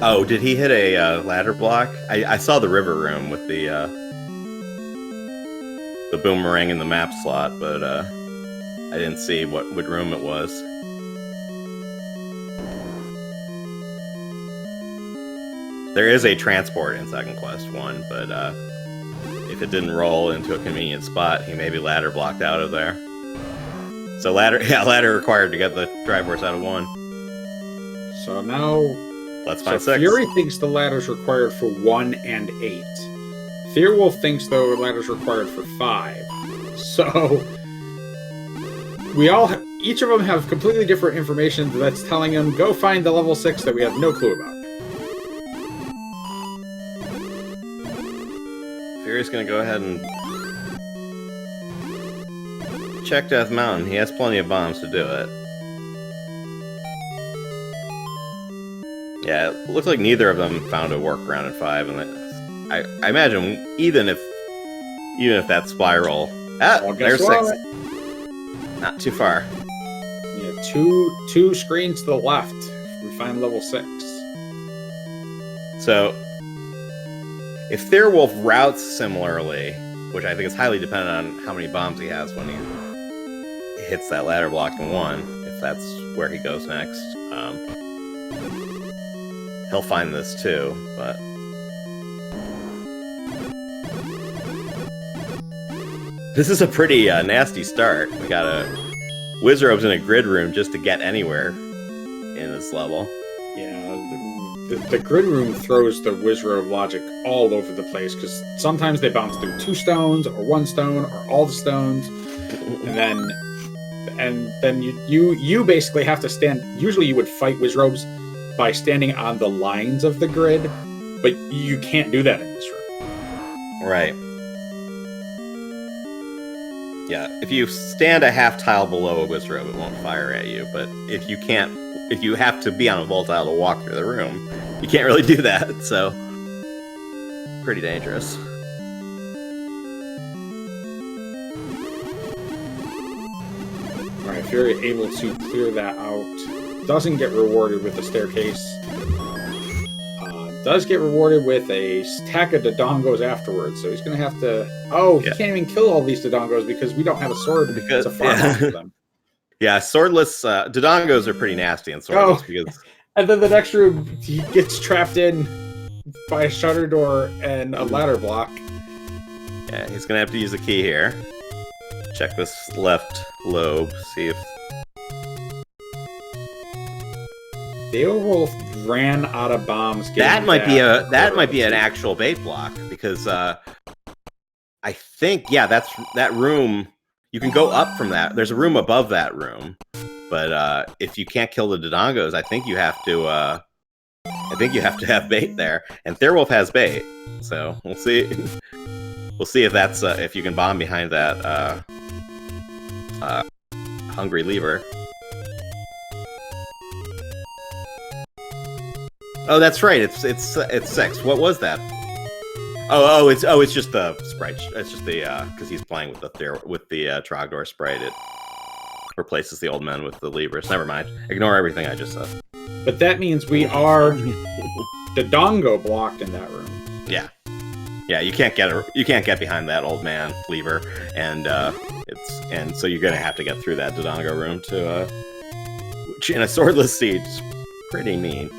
Oh, did he hit a ladder block? I saw the river room with the boomerang in the map slot, but I didn't see what room it was. There is a transport in Second Quest 1, but if it didn't roll into a convenient spot, he may be ladder blocked out of there. So ladder required to get the Triforce out of 1. So now Let's find 6. Fury thinks the ladder's required for 1 and 8. Thirwolf thinks the ladder's required for 5. So each of them have completely different information that's telling them go find the level 6 that we have no clue about. Fury's gonna go ahead and check Death Mountain. He has plenty of bombs to do it. Yeah, it looks like neither of them found a workaround in 5, and I imagine even if that spiral, there's 6, not too far. Yeah, two screens to the left. We find level 6. So if Thirwolf routes similarly, which I think is highly dependent on how many bombs he has when he hits that ladder block in 1, if that's where he goes next, he'll find this too, but this is a pretty nasty start. We got a Wizrobes in a grid room just to get anywhere in this level. Yeah, the grid room throws the Wizrobe logic all over the place, because sometimes they bounce through 2 stones, or 1 stone, or all the stones, and then you basically have to stand. Usually you would fight Wizrobes by standing on the lines of the grid, but you can't do that in this room. Right. Yeah, if you stand a half tile below a Wizrobe, it won't fire at you, but if you have to be on a voltile to walk through the room, you can't really do that, so pretty dangerous. Alright, Fury able to clear that out. Doesn't get rewarded with the staircase. does get rewarded with a stack of Dodongos afterwards. So he's going to have to... Oh, he can't even kill all these Dodongos because we don't have a sword to farm off of them. Yeah, swordless Dodongos are pretty nasty and swordless because... And then the next room, he gets trapped in by a shutter door and a ladder block. Yeah, he's going to have to use a key here. Check this left lobe, see if... Thirwolf ran out of bombs. That might be an actual bait block because I think that room you can go up from that. There's a room above that room, but if you can't kill the Dodongos, I think you have to have bait there, and Thirwolf has bait, so we'll see. We'll see if that's if you can bomb behind that hungry lever. Oh, that's right. It's 6. What was that? It's just the sprite. It's just the because he's playing with the Trogdor sprite. It replaces the old man with the levers. Never mind. Ignore everything I just said. But that means we are Dodongo blocked in that room. Yeah. Yeah, you can't get behind that old man lever, and so you're gonna have to get through that Dodongo room to which in a swordless siege is pretty mean.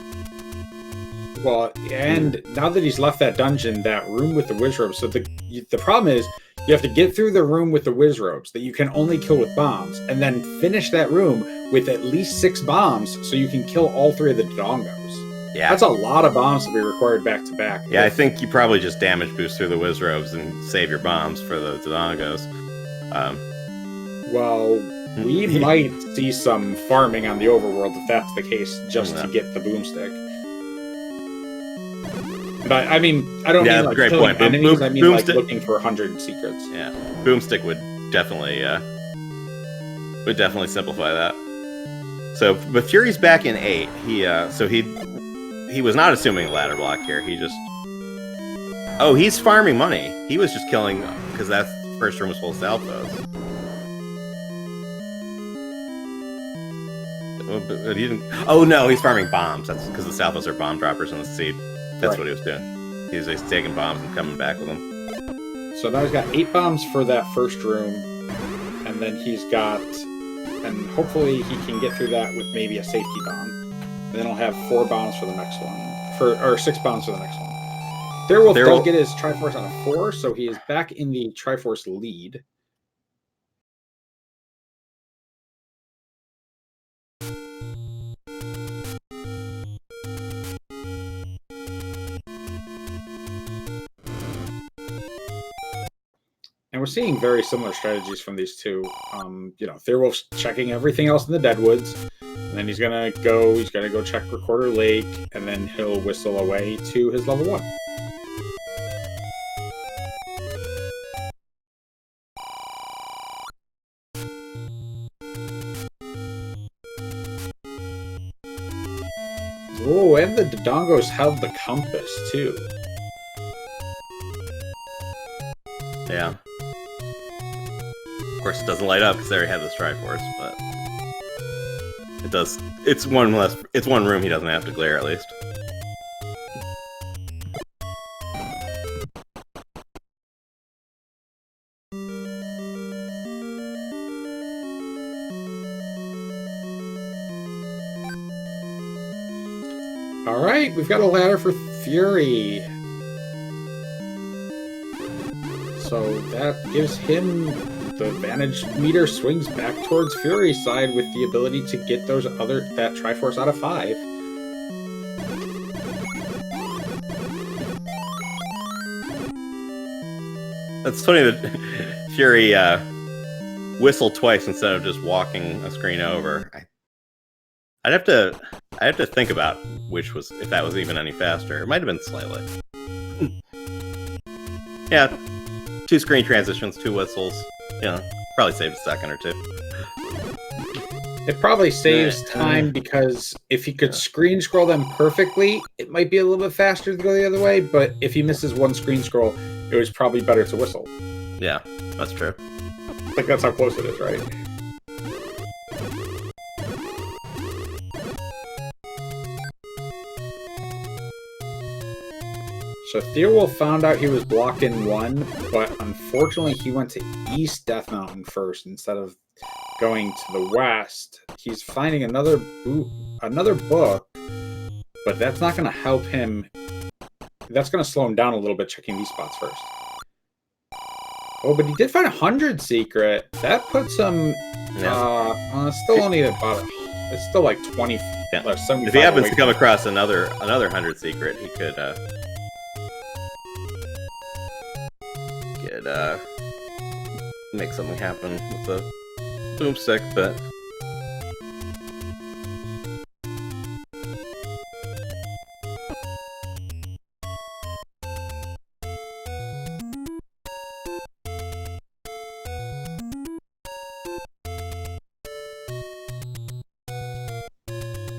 Well, and now that he's left that dungeon, that room with the wizrobes, so the problem is you have to get through the room with the wizrobes that you can only kill with bombs, and then finish that room with at least 6 bombs so you can kill all 3 of the Dodongos. Yeah, that's a lot of bombs to be required back to back. Yeah, I think you probably just damage boost through the wizrobes and save your bombs for the Dodongos. Well, we might see some farming on the overworld if that's the case, just to get the boomstick. But I mean, I don't mean like killing enemies. I mean like looking for 100 secrets. Yeah, boomstick would definitely simplify that. So, but Fury's back in 8. He was not assuming a ladder block here. He just he's farming money. He was just killing because that first room was full of Salphos. But he didn't. Oh no, he's farming bombs. That's because the Salphos are bomb droppers in the seed. That's what he was doing. He's taking bombs and coming back with them. So now he's got 8 bombs for that first room, and then he's got, and hopefully he can get through that with maybe a safety bomb. And then he'll have 4 bombs for the next one, or 6 bombs for the next one. Thirwolf does get his Triforce on a 4, so he is back in the Triforce lead. And we're seeing very similar strategies from these two. Thirwolf's checking everything else in the Deadwoods, and then he's gonna go check Recorder Lake, and then he'll whistle away to his level 1. Oh, and the Dodongos held the compass too. Yeah. Of course, it doesn't light up because they already have this Triforce, but it does. It's one room he doesn't have to glare, at least. All right, we've got a ladder for Fury. So that gives him the advantage meter swings back towards Fury's side with the ability to get that Triforce out of 5. That's funny that Fury whistled twice instead of just walking a screen over. I'd have to think about if that was even any faster. It might have been slightly. Yeah. 2 screen transitions, 2 whistles. Probably saved a second or 2. It probably saves time because if he could screen scroll them perfectly, it might be a little bit faster to go the other way, but if he misses one screen scroll, it was probably better to whistle. Yeah, that's true. I think that's how close it is, right? So Thirwolf found out he was blocked in 1, but unfortunately he went to East Death Mountain first instead of going to the west. He's finding another book, but that's not going to help him. That's going to slow him down a little bit, checking these spots first. Oh, but he did find 100 secret. That puts him still only about, it's still like 20, 75. If he happens to come across another 100 secret, he could make something happen with the boomstick, but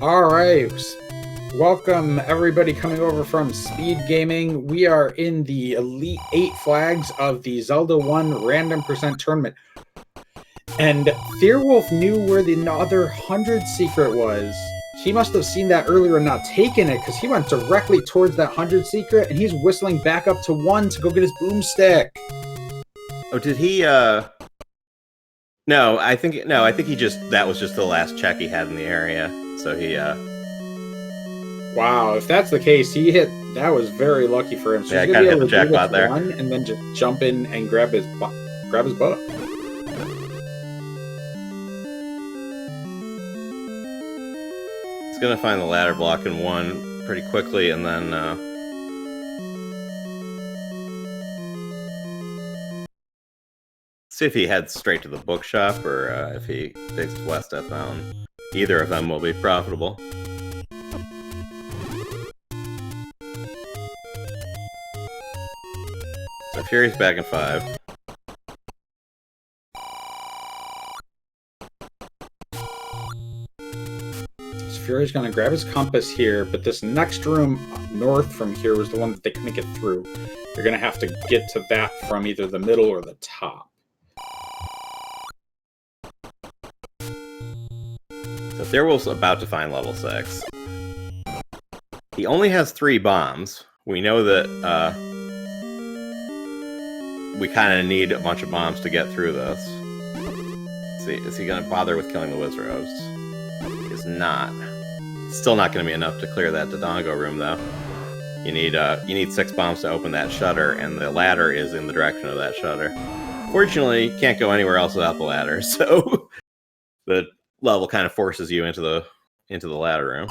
all right, welcome everybody coming over from SpeedGaming. We are in the Elite 8 flags of the Zelda 1 random % tournament. And Thirwolf knew where the other 100 secret was. He must have seen that earlier and not taken it, because he went directly towards that 100 secret, and he's whistling back up to 1 to go get his boomstick. oh, did he? No, I think he just, that was just the last check he had in the area. So he. Wow, if that's the case, he hit. That was very lucky for him. So yeah, he's kind gonna of be hit able the to jackpot there, one and then just jump in and grab his book. He's gonna find the ladder block in 1 pretty quickly, and then see if he heads straight to the bookshop or if he takes West Death Mountain. Either of them will be profitable. So Fury's back in 5. So Fury's gonna grab his compass here, but this next room north from here was the one that they couldn't get through. They're gonna have to get to that from either the middle or the top. So Thirwolf's about to find level 6. He only has 3 bombs. We know that we kind of need a bunch of bombs to get through this. Let's see, is he going to bother with killing the Wizards? He is not. Still not going to be enough to clear that Dodongo room, though. You need 6 bombs to open that shutter, and the ladder is in the direction of that shutter. Fortunately, you can't go anywhere else without the ladder, so the level kind of forces you into the ladder room.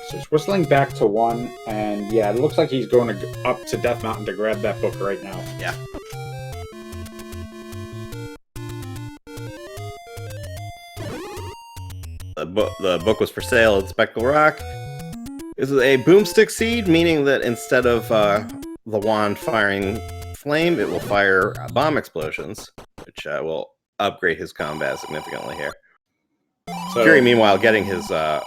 So he's whistling back to 1, and yeah, it looks like he's going up to Death Mountain to grab that book right now. Yeah. The book was for sale at Spectral Rock. This is a boomstick seed, meaning that instead of the wand firing flame, it will fire bomb explosions, which will upgrade his combat significantly here. So, Fury, meanwhile, getting his bow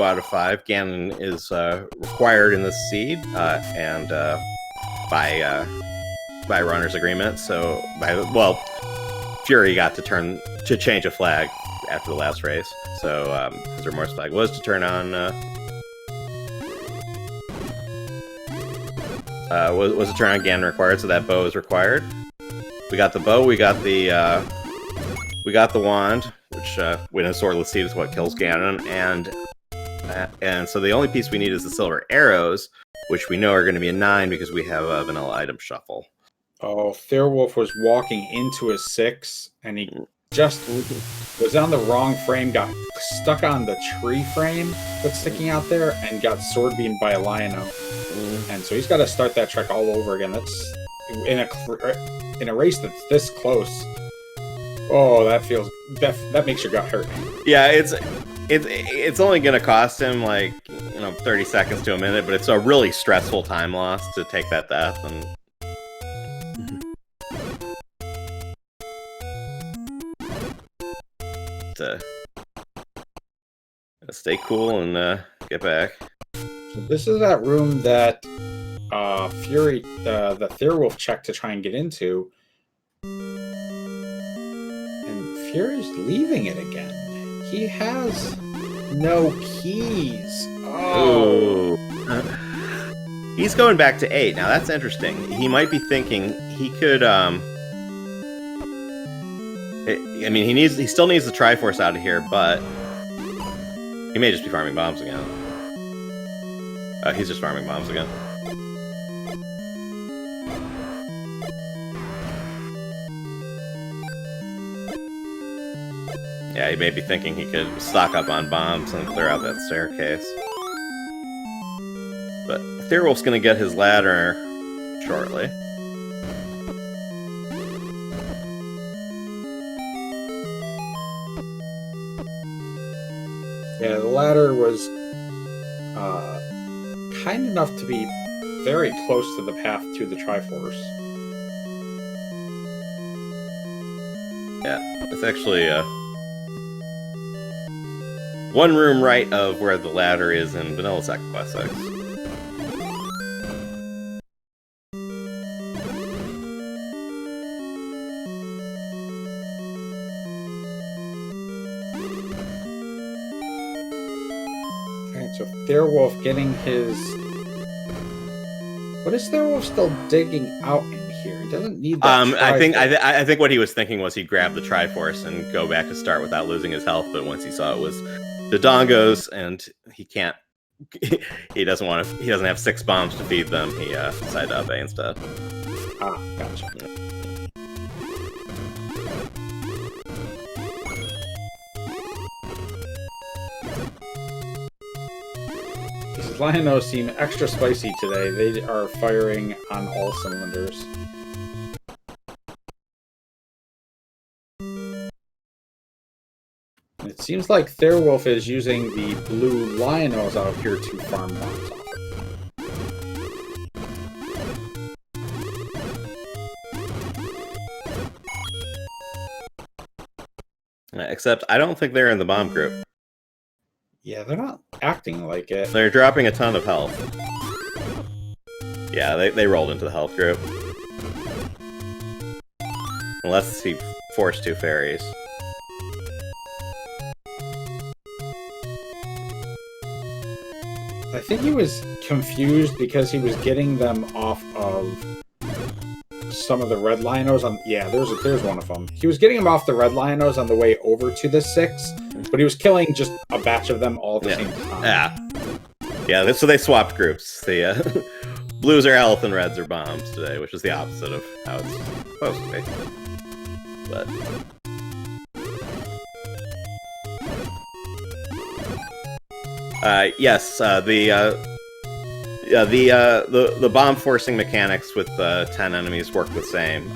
out of 5. Ganon is required in this seed, and by runner's agreement. So, Fury got to change a flag after the last race. So his remorse flag was to turn on. Was to turn on Ganon required, so that bow is required. We got the bow. We got the wand, which when a swordless seed is what kills Ganon, and so the only piece we need is the silver arrows, which we know are going to be a 9 because we have a vanilla item shuffle. Oh, Thirwolf was walking into a 6, and he just was on the wrong frame, got stuck on the tree frame that's sticking out there, and got sword beamed by a Lion-O. And so he's got to start that trek all over again. That's in a race that's this close. Oh, that makes your gut hurt. Yeah, it's only going to cost him like 30 seconds to a minute, but it's a really stressful time loss to take that death. And stay cool and get back. So this is that room that the Thirwolf check to try and get into. And Fury's leaving it again. He has no keys. Oh. He's going back to 8. Now that's interesting. He might be thinking he could I mean he still needs the Triforce out of here, but he may just be farming bombs again. He's just farming bombs again. Yeah, he may be thinking he could stock up on bombs and clear out that staircase. But Thirwolf's gonna get his ladder shortly. Yeah, the ladder was kind enough to be very close to the path to the Triforce. Yeah, it's actually one room right of where the ladder is in Vanilla Second Quest 6. So Thirwolf getting his... What is Thirwolf still digging out in here? He doesn't need that I think what he was thinking was he'd grab the Triforce and go back to start without losing his health, but once he saw it was the Dongos and he can't... he doesn't have 6 bombs to feed them, he decided to up A instead. Ah, gotcha. Lionos seem extra spicy today. They are firing on all cylinders. It seems like Thirwolf is using the blue Lionos out here to farm bombs off. Except I don't think they're in the bomb group. Yeah, they're not acting like it. They're dropping a ton of health. Yeah, they rolled into the health group. Unless he forced 2 fairies. I think he was confused because he was getting them off of some of the red Lionos on... Yeah, there's one of them. He was getting them off the red Lionos on the way over to the 6, but he was killing just a batch of them all at the same time. Yeah, so they swapped groups. The blues are health and reds are bombs today, which is the opposite of how it's supposed to be. But... yes, the bomb forcing mechanics with 10 enemies work the same,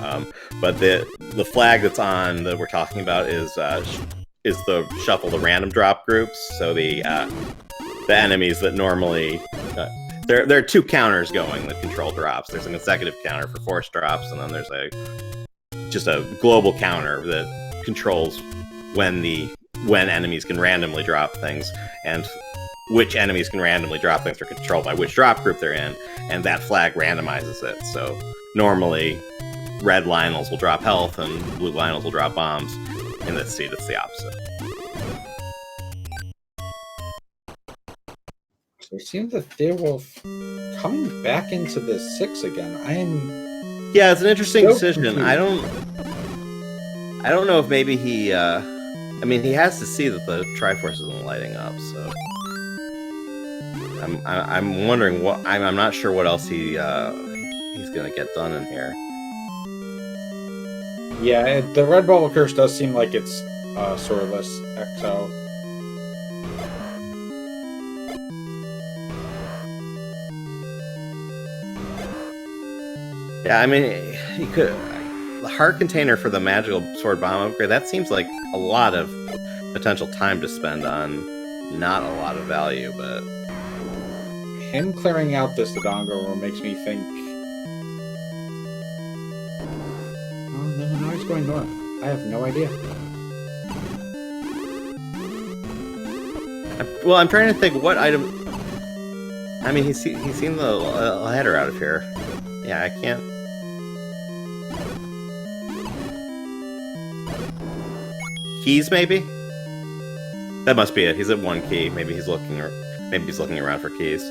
but the flag that's on that we're talking about is the shuffle the random drop groups. So the enemies that normally there are 2 counters going that control drops. There's a consecutive counter for force drops, and then there's just a global counter that controls when enemies can randomly drop things, and which enemies can randomly drop things are controlled by which drop group they're in, and that flag randomizes it. So normally, red Lionels will drop health and blue Lionels will drop bombs. In this seed, it's the opposite. So it seems that Thirwolf coming back into the 6 again. Yeah, it's an interesting decision. Confused. I don't know if maybe he... I mean, he has to see that the Triforce isn't lighting up, so... I'm wondering what... I'm not sure what else he's gonna get done in here. Yeah, the red bubble curse does seem like it's swordless XO. Yeah, I mean, he could... The heart container for the magical sword bomb upgrade, that seems like a lot of potential time to spend on not a lot of value, but... Him clearing out this Dodongo room makes me think... Oh, no, now he's going north. I have no idea. Well, I'm trying to think what item... I mean, he's seen the ladder out of here. Yeah, I can't. Keys, maybe? That must be it. He's at 1 key. Maybe he's looking around for keys.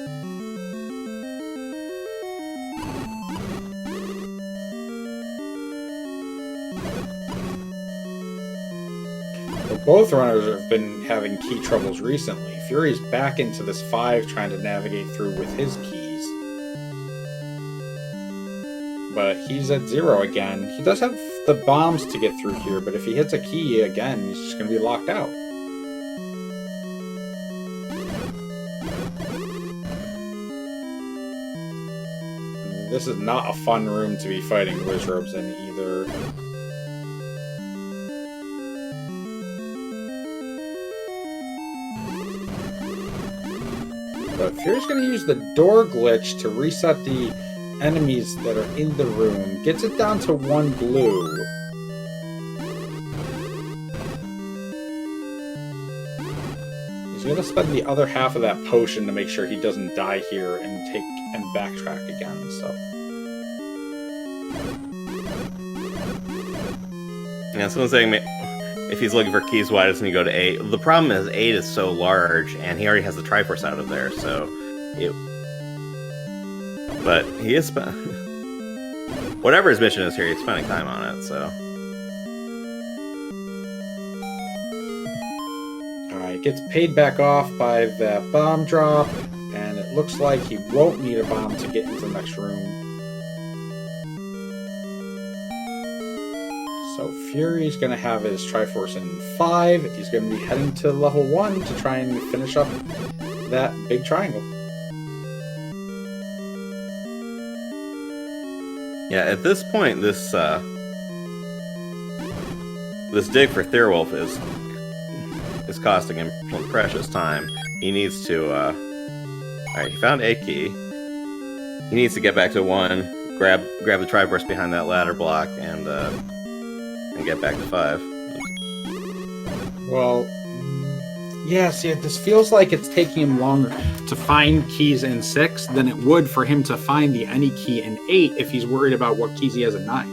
Both runners have been having key troubles recently. Fury's back into this 5 trying to navigate through with his keys. But he's at 0 again. He does have the bombs to get through here, but if he hits a key again, he's just going to be locked out. This is not a fun room to be fighting Wizrobes in either. But Fury's going to use the door glitch to reset the enemies that are in the room. Gets it down to 1 blue. He's going to spend the other half of that potion to make sure he doesn't die here and backtrack again. So yeah, someone's saying if he's looking for keys, why doesn't he go to 8? The problem is 8 is so large, and he already has the Triforce out of there, so but he is whatever his mission is here, he's spending time on it, so. Alright, gets paid back off by that bomb drop, and it looks like he won't need a bomb to get into the next room. So Fury's going to have his Triforce in 5. He's going to be heading to level 1 to try and finish up that big triangle. Yeah, at this point, this dig for Thirwolf is costing him some precious time. He needs to. Alright, he found a key. He needs to get back to 1, grab the Triforce behind that ladder block, and get back to 5. Well, yeah, see, this feels like it's taking him longer to find keys in 6 than it would for him to find the any key in 8 if he's worried about what keys he has in 9.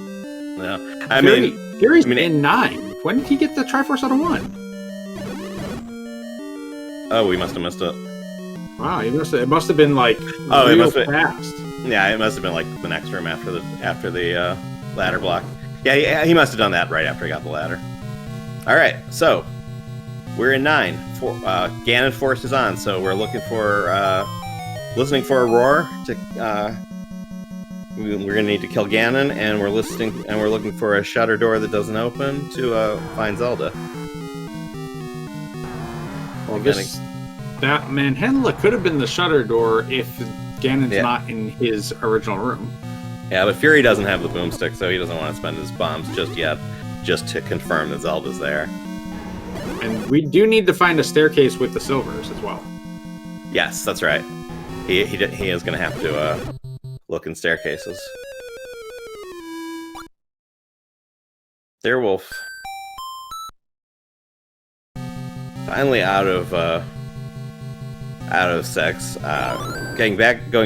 Yeah, Fury's in 9. When did he get the Triforce out of 1? Oh, we must have missed it. Wow, it must have been like it must have fast. Yeah, it must have been like the next room after the ladder block. Yeah, he must have done that right after he got the ladder. All right, so we're in 9. Ganon Force is on, so we're looking for, listening for a roar. We're gonna need to kill Ganon, and we're looking for a shutter door that doesn't open to find Zelda. Well, that Manhandla could have been the shutter door if Ganon's not in his original room. Yeah, but Fury doesn't have the boomstick, so he doesn't want to spend his bombs just yet, just to confirm that Zelda's there. And we do need to find a staircase with the silvers as well. Yes, that's right. He is going to have to look in staircases. Thirwolf. Finally out of 6. Going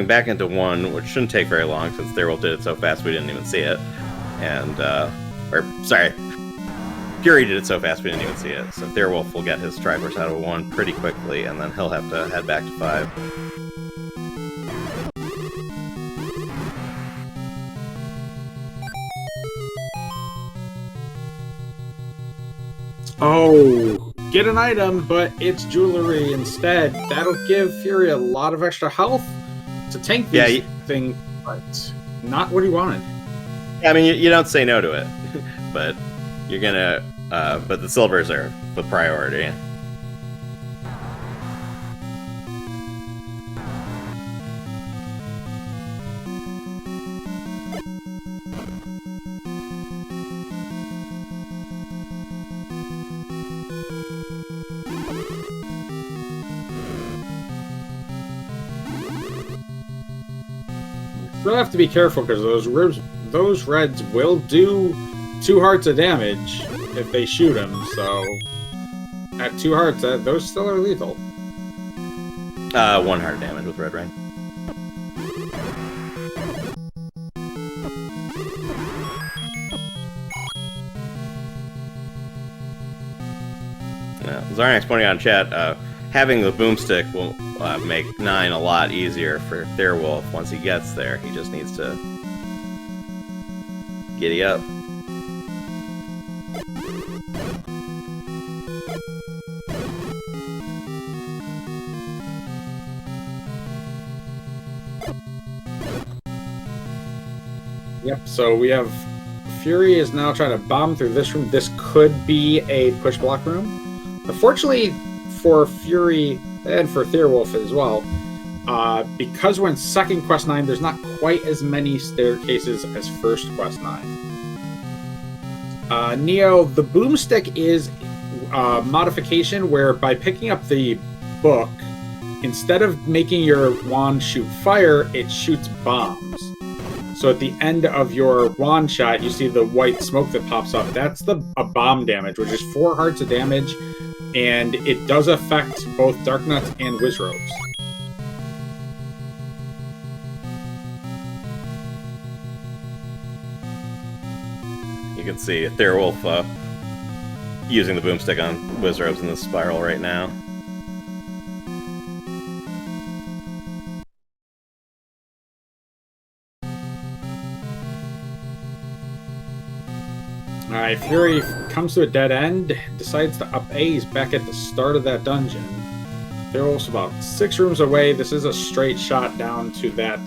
back into 1, which shouldn't take very long since Thirwolf did it so fast we didn't even see it. And Fury did it so fast we didn't even see it. So Thirwolf will get his Triforce out of 1 pretty quickly, and then he'll have to head back to 5. Oh, get an item, but it's jewelry instead. That'll give Fury a lot of extra health to tank these things, but not what he wanted. I mean, you don't say no to it, but you're gonna. But the silvers are the priority. We'll have to be careful because those reds will do 2 hearts of damage if they shoot them. So at 2 hearts, those still are lethal. 1 heart of damage with Red Rain. Zarnax pointing out in chat, having the boomstick will make 9 a lot easier for Thirwolf once he gets there. He just needs to giddy up. Yep, so we have Fury is now trying to bomb through this room. This could be a push block room. Unfortunately for Fury and for Thirwolf as well, because we're in second quest 9, there's not quite as many staircases as first quest 9. Neo, the boomstick is a modification where by picking up the book, instead of making your wand shoot fire, it shoots bombs. So at the end of your wand shot, you see the white smoke that pops up. That's a bomb damage, which is 4 hearts of damage, and it does affect both Darknuts and Wizrobes. You can see Thirwolf using the boomstick on Wizrobes in the spiral right now. Alright, Fury comes to a dead end, decides to up A. He's back at the start of that dungeon. Thirwolf's about 6 rooms away. This is a straight shot down to that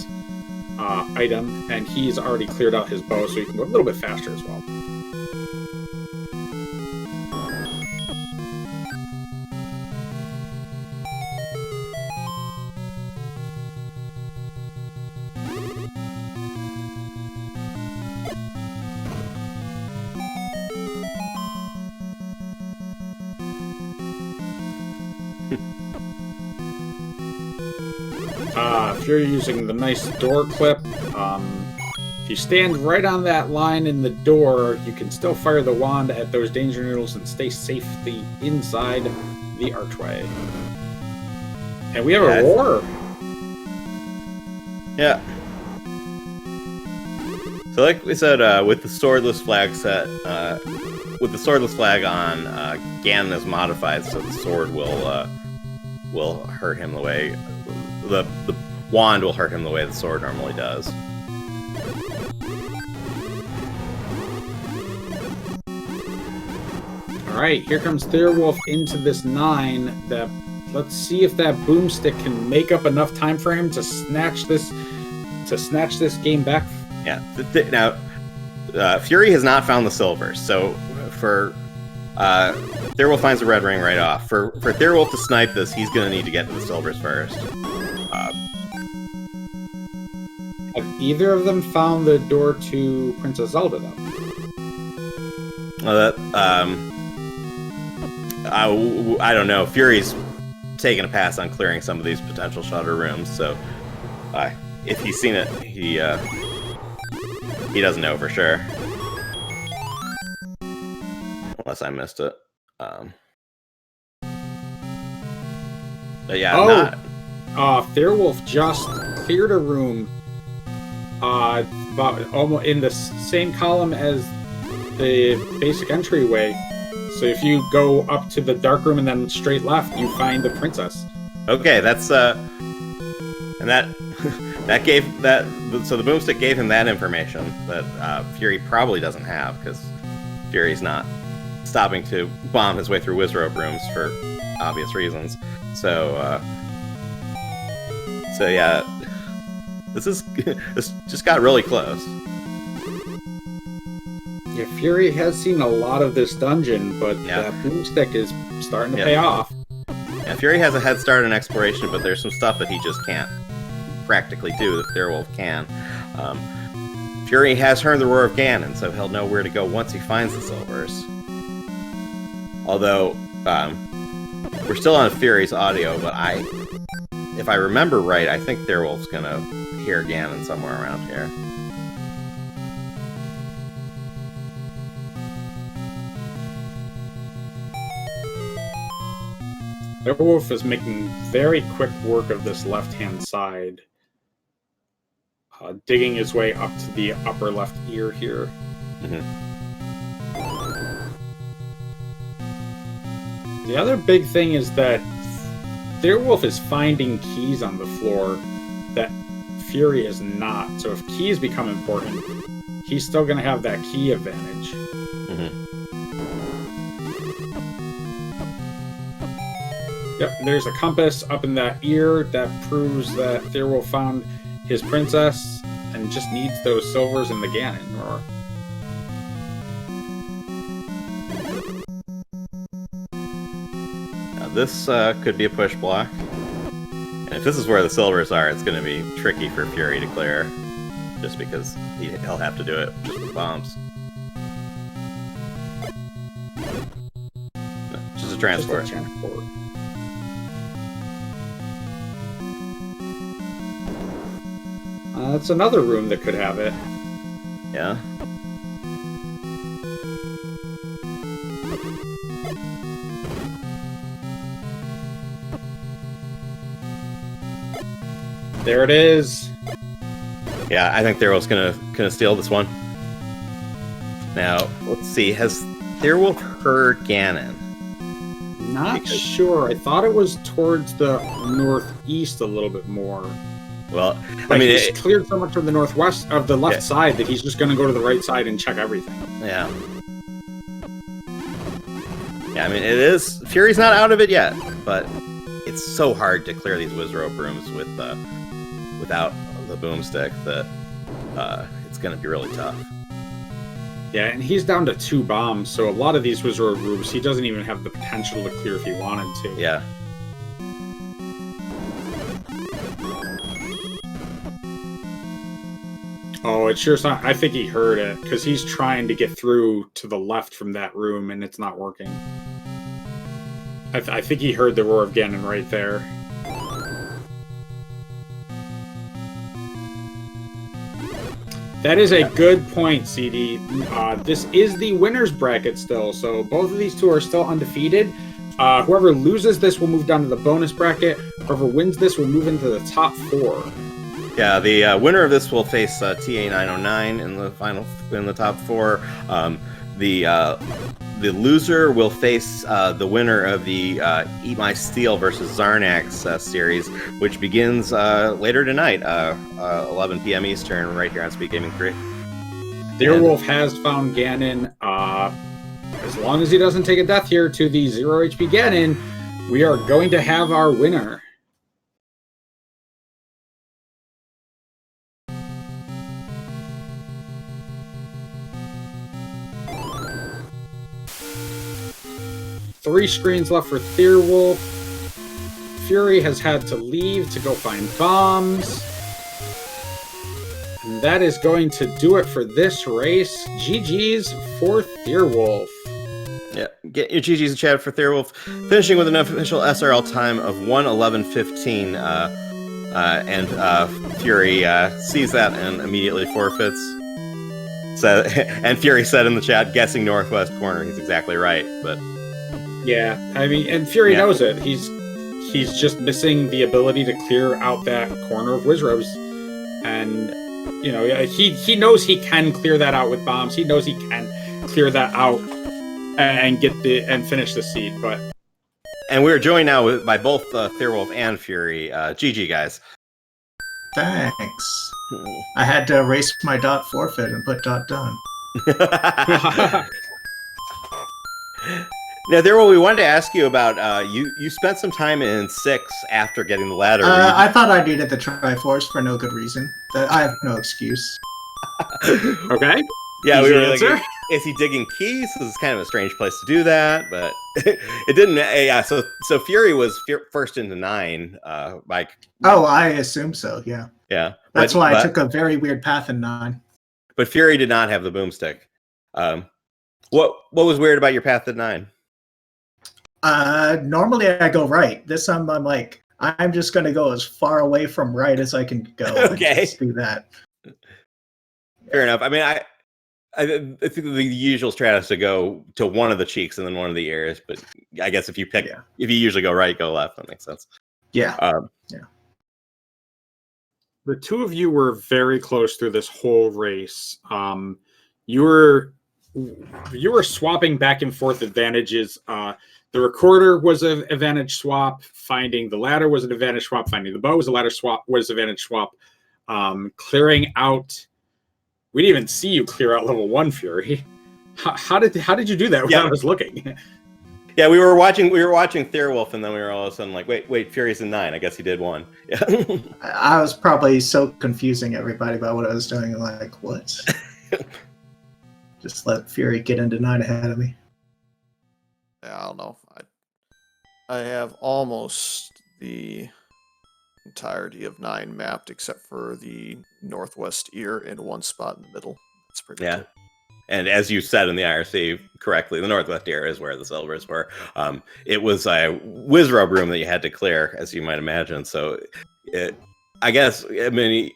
item, and he's already cleared out his bow, so he can go a little bit faster as well. Fury using the nice door clip. If you stand right on that line in the door, you can still fire the wand at those danger noodles and stay safely inside the archway. And we have a roar. Yeah. So like we said, with the swordless flag set, with the swordless flag on, Ganon is modified so the sword will hurt him the way the wand will hurt him the way the sword normally does. Alright, here comes Thirwolf into this 9. Let's see if that boomstick can make up enough time for him to snatch this game back. Yeah. Now, Fury has not found the silver, so for Thirwolf finds the red ring right off. For Thirwolf to snipe this, he's going to need to get to the silvers first. Have either of them found the door to Princess Zelda, though? I don't know. Fury's taking a pass on clearing some of these potential shutter rooms, so if he's seen it, he doesn't know for sure. Unless I missed it. But yeah, Thirwolf just cleared a room about almost in the same column as the basic entryway. So if you go up to the dark room and then straight left, you find the princess. Okay, that's and that gave that. So the boomstick gave him that information that Fury probably doesn't have, because Fury's not stopping to bomb his way through Wizrobe rooms for obvious reasons. So yeah, this just got really close. Yeah, Fury has seen a lot of this dungeon, but that boomstick is starting to pay off. Yeah, Fury has a head start in exploration, but there's some stuff that he just can't practically do that Thirwolf can. Fury has heard the roar of Ganon, so he'll know where to go once he finds the silvers. Although, we're still on Fury's audio, but if I remember right, I think Thirwolf's gonna hear Ganon somewhere around here. Thirwolf is making very quick work of this left-hand side, digging his way up to the upper left ear here. The other big thing is that Thirwolf is finding keys on the floor that Fury is not. So if keys become important, he's still going to have that key advantage. Yep, there's a compass up in that ear that proves that Thirwolf found his princess and just needs those silvers in the Ganon. Now this could be a push block. And if this is where the silvers are, it's going to be tricky for Fury to clear. Just because he'll have to do it just with bombs. No, just a transport. Just a transport. That's another room that could have it. Yeah. There it is. Yeah, I think Thirwolf's gonna steal this one. Now, let's see. Has Thirwolf heard Ganon? Not sure. I thought it was towards the northeast a little bit more. Well, But I mean, he's cleared so much from the northwest of the left side that he's just going to go to the right side and check everything. yeah. Yeah, I mean, it is. Fury's not out of it yet, but it's so hard to clear these Wizrobe rooms with without the boomstick that it's going to be really tough. Yeah, and he's down to 2 bombs, so a lot of these Wizrobe rooms he doesn't even have the potential to clear if he wanted to. Yeah. Oh, it sure's not. I think he heard it because he's trying to get through to the left from that room, and it's not working. I think he heard the roar of Ganon right there. That is a good point, CD. This is the winner's bracket still, so both of these two are still undefeated. Whoever loses this will move down to the bonus bracket. Whoever wins this will move into the top 4. Yeah, the winner of this will face TA909 in the top 4. The loser will face the winner of the Eat My Steel versus Zarnax series, which begins later tonight, 11 p.m. Eastern, right here on SpeedGaming 3. Thirwolf has found Ganon. As long as he doesn't take a death here to the 0 HP Ganon, we are going to have our winner. Three screens left for Thirwolf. Fury has had to leave to go find bombs. And that is going to do it for this race. GG's for Thirwolf. Yeah, get your GG's in chat for Thirwolf, finishing with an official SRL time of 1:11:15. And Fury sees that and immediately forfeits. So, and Fury said in the chat, guessing northwest corner. He's exactly right, but. Yeah, I mean, and Fury knows it. He's just missing the ability to clear out that corner of Wizrobes, and you know, he knows he can clear that out with bombs. He knows he can clear that out and finish the seed. But and we're joined now by both Thirwolf and Fury. GG guys. Thanks. I had to erase my dot forfeit and put dot done. Now, Thirwolf, we wanted to ask you about you spent some time in 6 after getting the ladder. I thought I needed the Triforce for no good reason. I have no excuse. Okay. Yeah, Easy we were answer. like, is he digging keys? This is kind of a strange place to do that, but it didn't. Yeah, so Fury was first into 9. Like. Oh, I assume so. Yeah. Yeah. That's why I took a very weird path in 9. But Fury did not have the boomstick. What was weird about your path at 9? Normally I go right. This time I'm like, I'm just going to go as far away from right as I can go. Okay. Just do that. Fair enough. I mean, I think the usual strat is to go to one of the cheeks and then one of the ears. But I guess if you if you usually go right, go left. That makes sense. Yeah. Yeah. The two of you were very close through this whole race. You were swapping back and forth advantages. the recorder was an advantage swap. Finding the ladder was an advantage swap. Finding the bow was a ladder swap. Was advantage swap. Clearing out. We didn't even see you clear out level 1 Fury. How did you do that without us looking? Yeah, we were watching Thirwolf, and then we were all of a sudden like, wait, Fury's in 9. I guess he did 1. Yeah. I was probably so confusing everybody about what I was doing. Like, what? Just let Fury get into 9 ahead of me. Yeah, I don't know. I have almost the entirety of 9 mapped, except for the northwest ear and one spot in the middle. That's pretty much it. And as you said in the IRC correctly, the northwest ear is where the silvers were. It was a Wizrobe room that you had to clear, as you might imagine. So, I mean,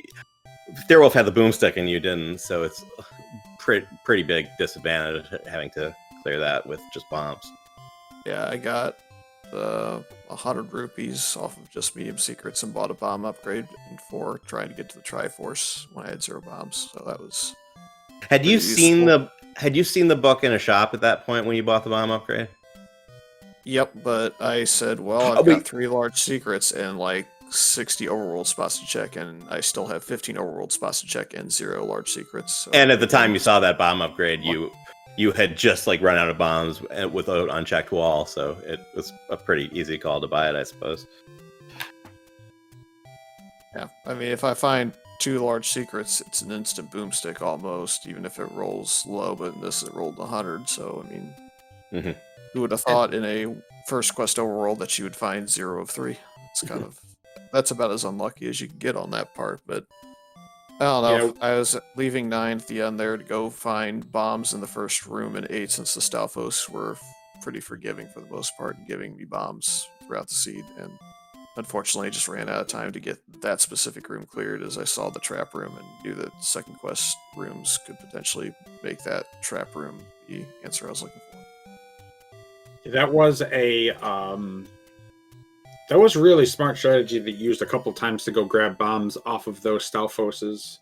Thirwolf had the boomstick and you didn't, so it's pretty big disadvantage having to clear that with just bombs. Yeah, I got 100 rupees off of just medium secrets and bought a bomb upgrade for trying to get to the Triforce when I had 0 bombs. So that was. Had you seen the book in a shop at that point when you bought the bomb upgrade? Yep, but I said, well, I've got 3 large secrets and like 60 overworld spots to check, and I still have 15 overworld spots to check and 0 large secrets. So and at the time you saw that bomb upgrade, you had just like run out of bombs with an unchecked wall, so it was a pretty easy call to buy it, I suppose. Yeah, I mean, if I find 2 large secrets, it's an instant boomstick almost, even if it rolls low, but in this it rolled 100, so I mean, who would have thought in a first quest overworld that you would find 0 of 3? It's kind of, that's about as unlucky as you can get on that part, but I don't know. Yeah. I was leaving 9 at the end there to go find bombs in the first room and 8, since the Stalfos were pretty forgiving for the most part and giving me bombs throughout the seed, and unfortunately just ran out of time to get that specific room cleared as I saw the trap room and knew that second quest rooms could potentially make that trap room the answer I was looking for. That was that was really smart strategy that you used a couple times to go grab bombs off of those Stalfoses.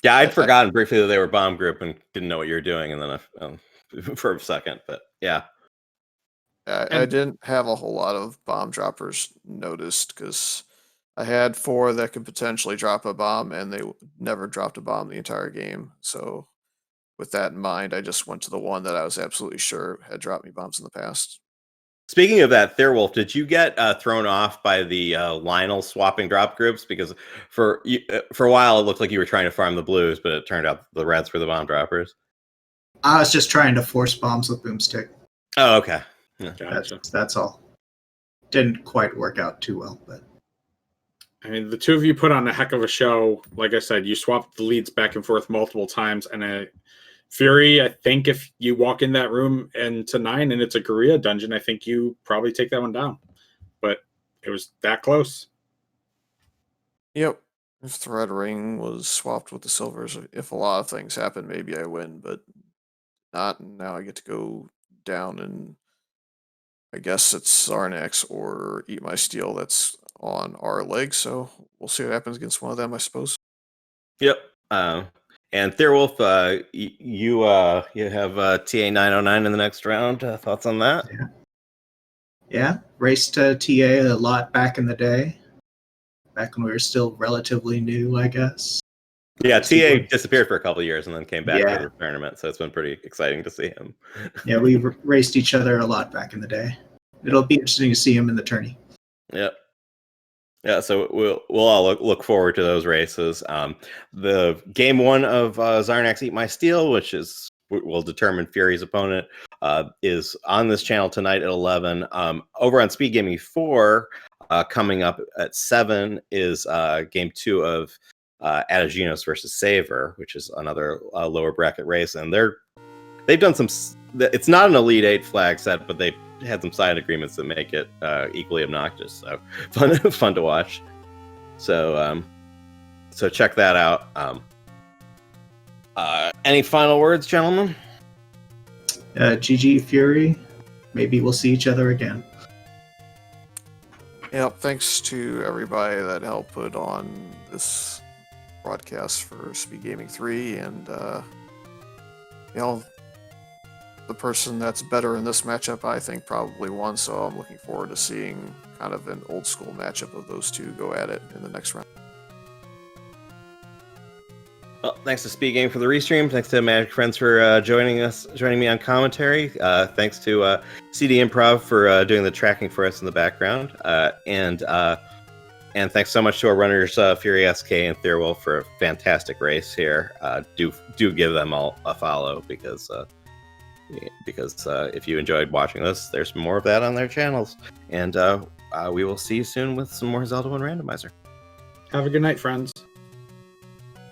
Yeah, I'd forgotten briefly that they were bomb group and didn't know what you were doing, and then for a second, but yeah. I didn't have a whole lot of bomb droppers noticed because I had 4 that could potentially drop a bomb, and they never dropped a bomb the entire game. So with that in mind, I just went to the one that I was absolutely sure had dropped me bombs in the past. Speaking of that, Thirwolf, did you get thrown off by the Lionel swapping drop groups? Because for a while it looked like you were trying to farm the blues, but it turned out the reds were the bomb droppers. I was just trying to force bombs with boomstick. Oh, okay. Yeah. Gotcha. That's all. Didn't quite work out too well, but I mean, the two of you put on a heck of a show. Like I said, you swapped the leads back and forth multiple times, and Fury, I think if you walk in that room into 9 and it's a Korea dungeon, I think you probably take that one down. But it was that close. Yep. If Thread Ring was swapped with the silvers, if a lot of things happen, maybe I win, but not. And now I get to go down, and I guess it's Zarnax or Eat My Steel that's on our leg, so we'll see what happens against one of them, I suppose. Yep. And Thirwolf, you have TA 909 in the next round. Thoughts on that? yeah, raced TA a lot back in the day, back when we were still relatively new, I guess. Yeah, TA disappeared for a couple of years and then came back Yeah. to the tournament, so it's been pretty exciting to see him. Yeah, we raced each other a lot back in the day. It'll be interesting to see him in the tourney. Yep. Yeah, so we'll all look forward to those races. The game 1 of Zarnax Eat My Steel, which will determine Fury's opponent, is on this channel tonight at 11. Over on SpeedGaming 4, coming up at 7 is game 2 of Adaginos versus Saver, which is another lower bracket race, and they've done some. It's not an Elite 8 flag set, but they had some side agreements that make it equally obnoxious. So fun to watch. So check that out. Any final words, gentlemen? GG Fury. Maybe we'll see each other again. Yep, thanks to everybody that helped put on this broadcast for Speed Gaming 3, and the person that's better in this matchup, I think, probably won. So I'm looking forward to seeing kind of an old school matchup of those two go at it in the next round. Well, thanks to SpeedGaming for the restream. Thanks to Magic Friends for joining me on commentary. Thanks to CD Improv for doing the tracking for us in the background. And thanks so much to our runners, FurySK and Thirwolf, for a fantastic race here. Do give them all a follow because if you enjoyed watching this, there's more of that on their channels. And we will see you soon with some more Zelda 1 Randomizer. Have a good night, friends.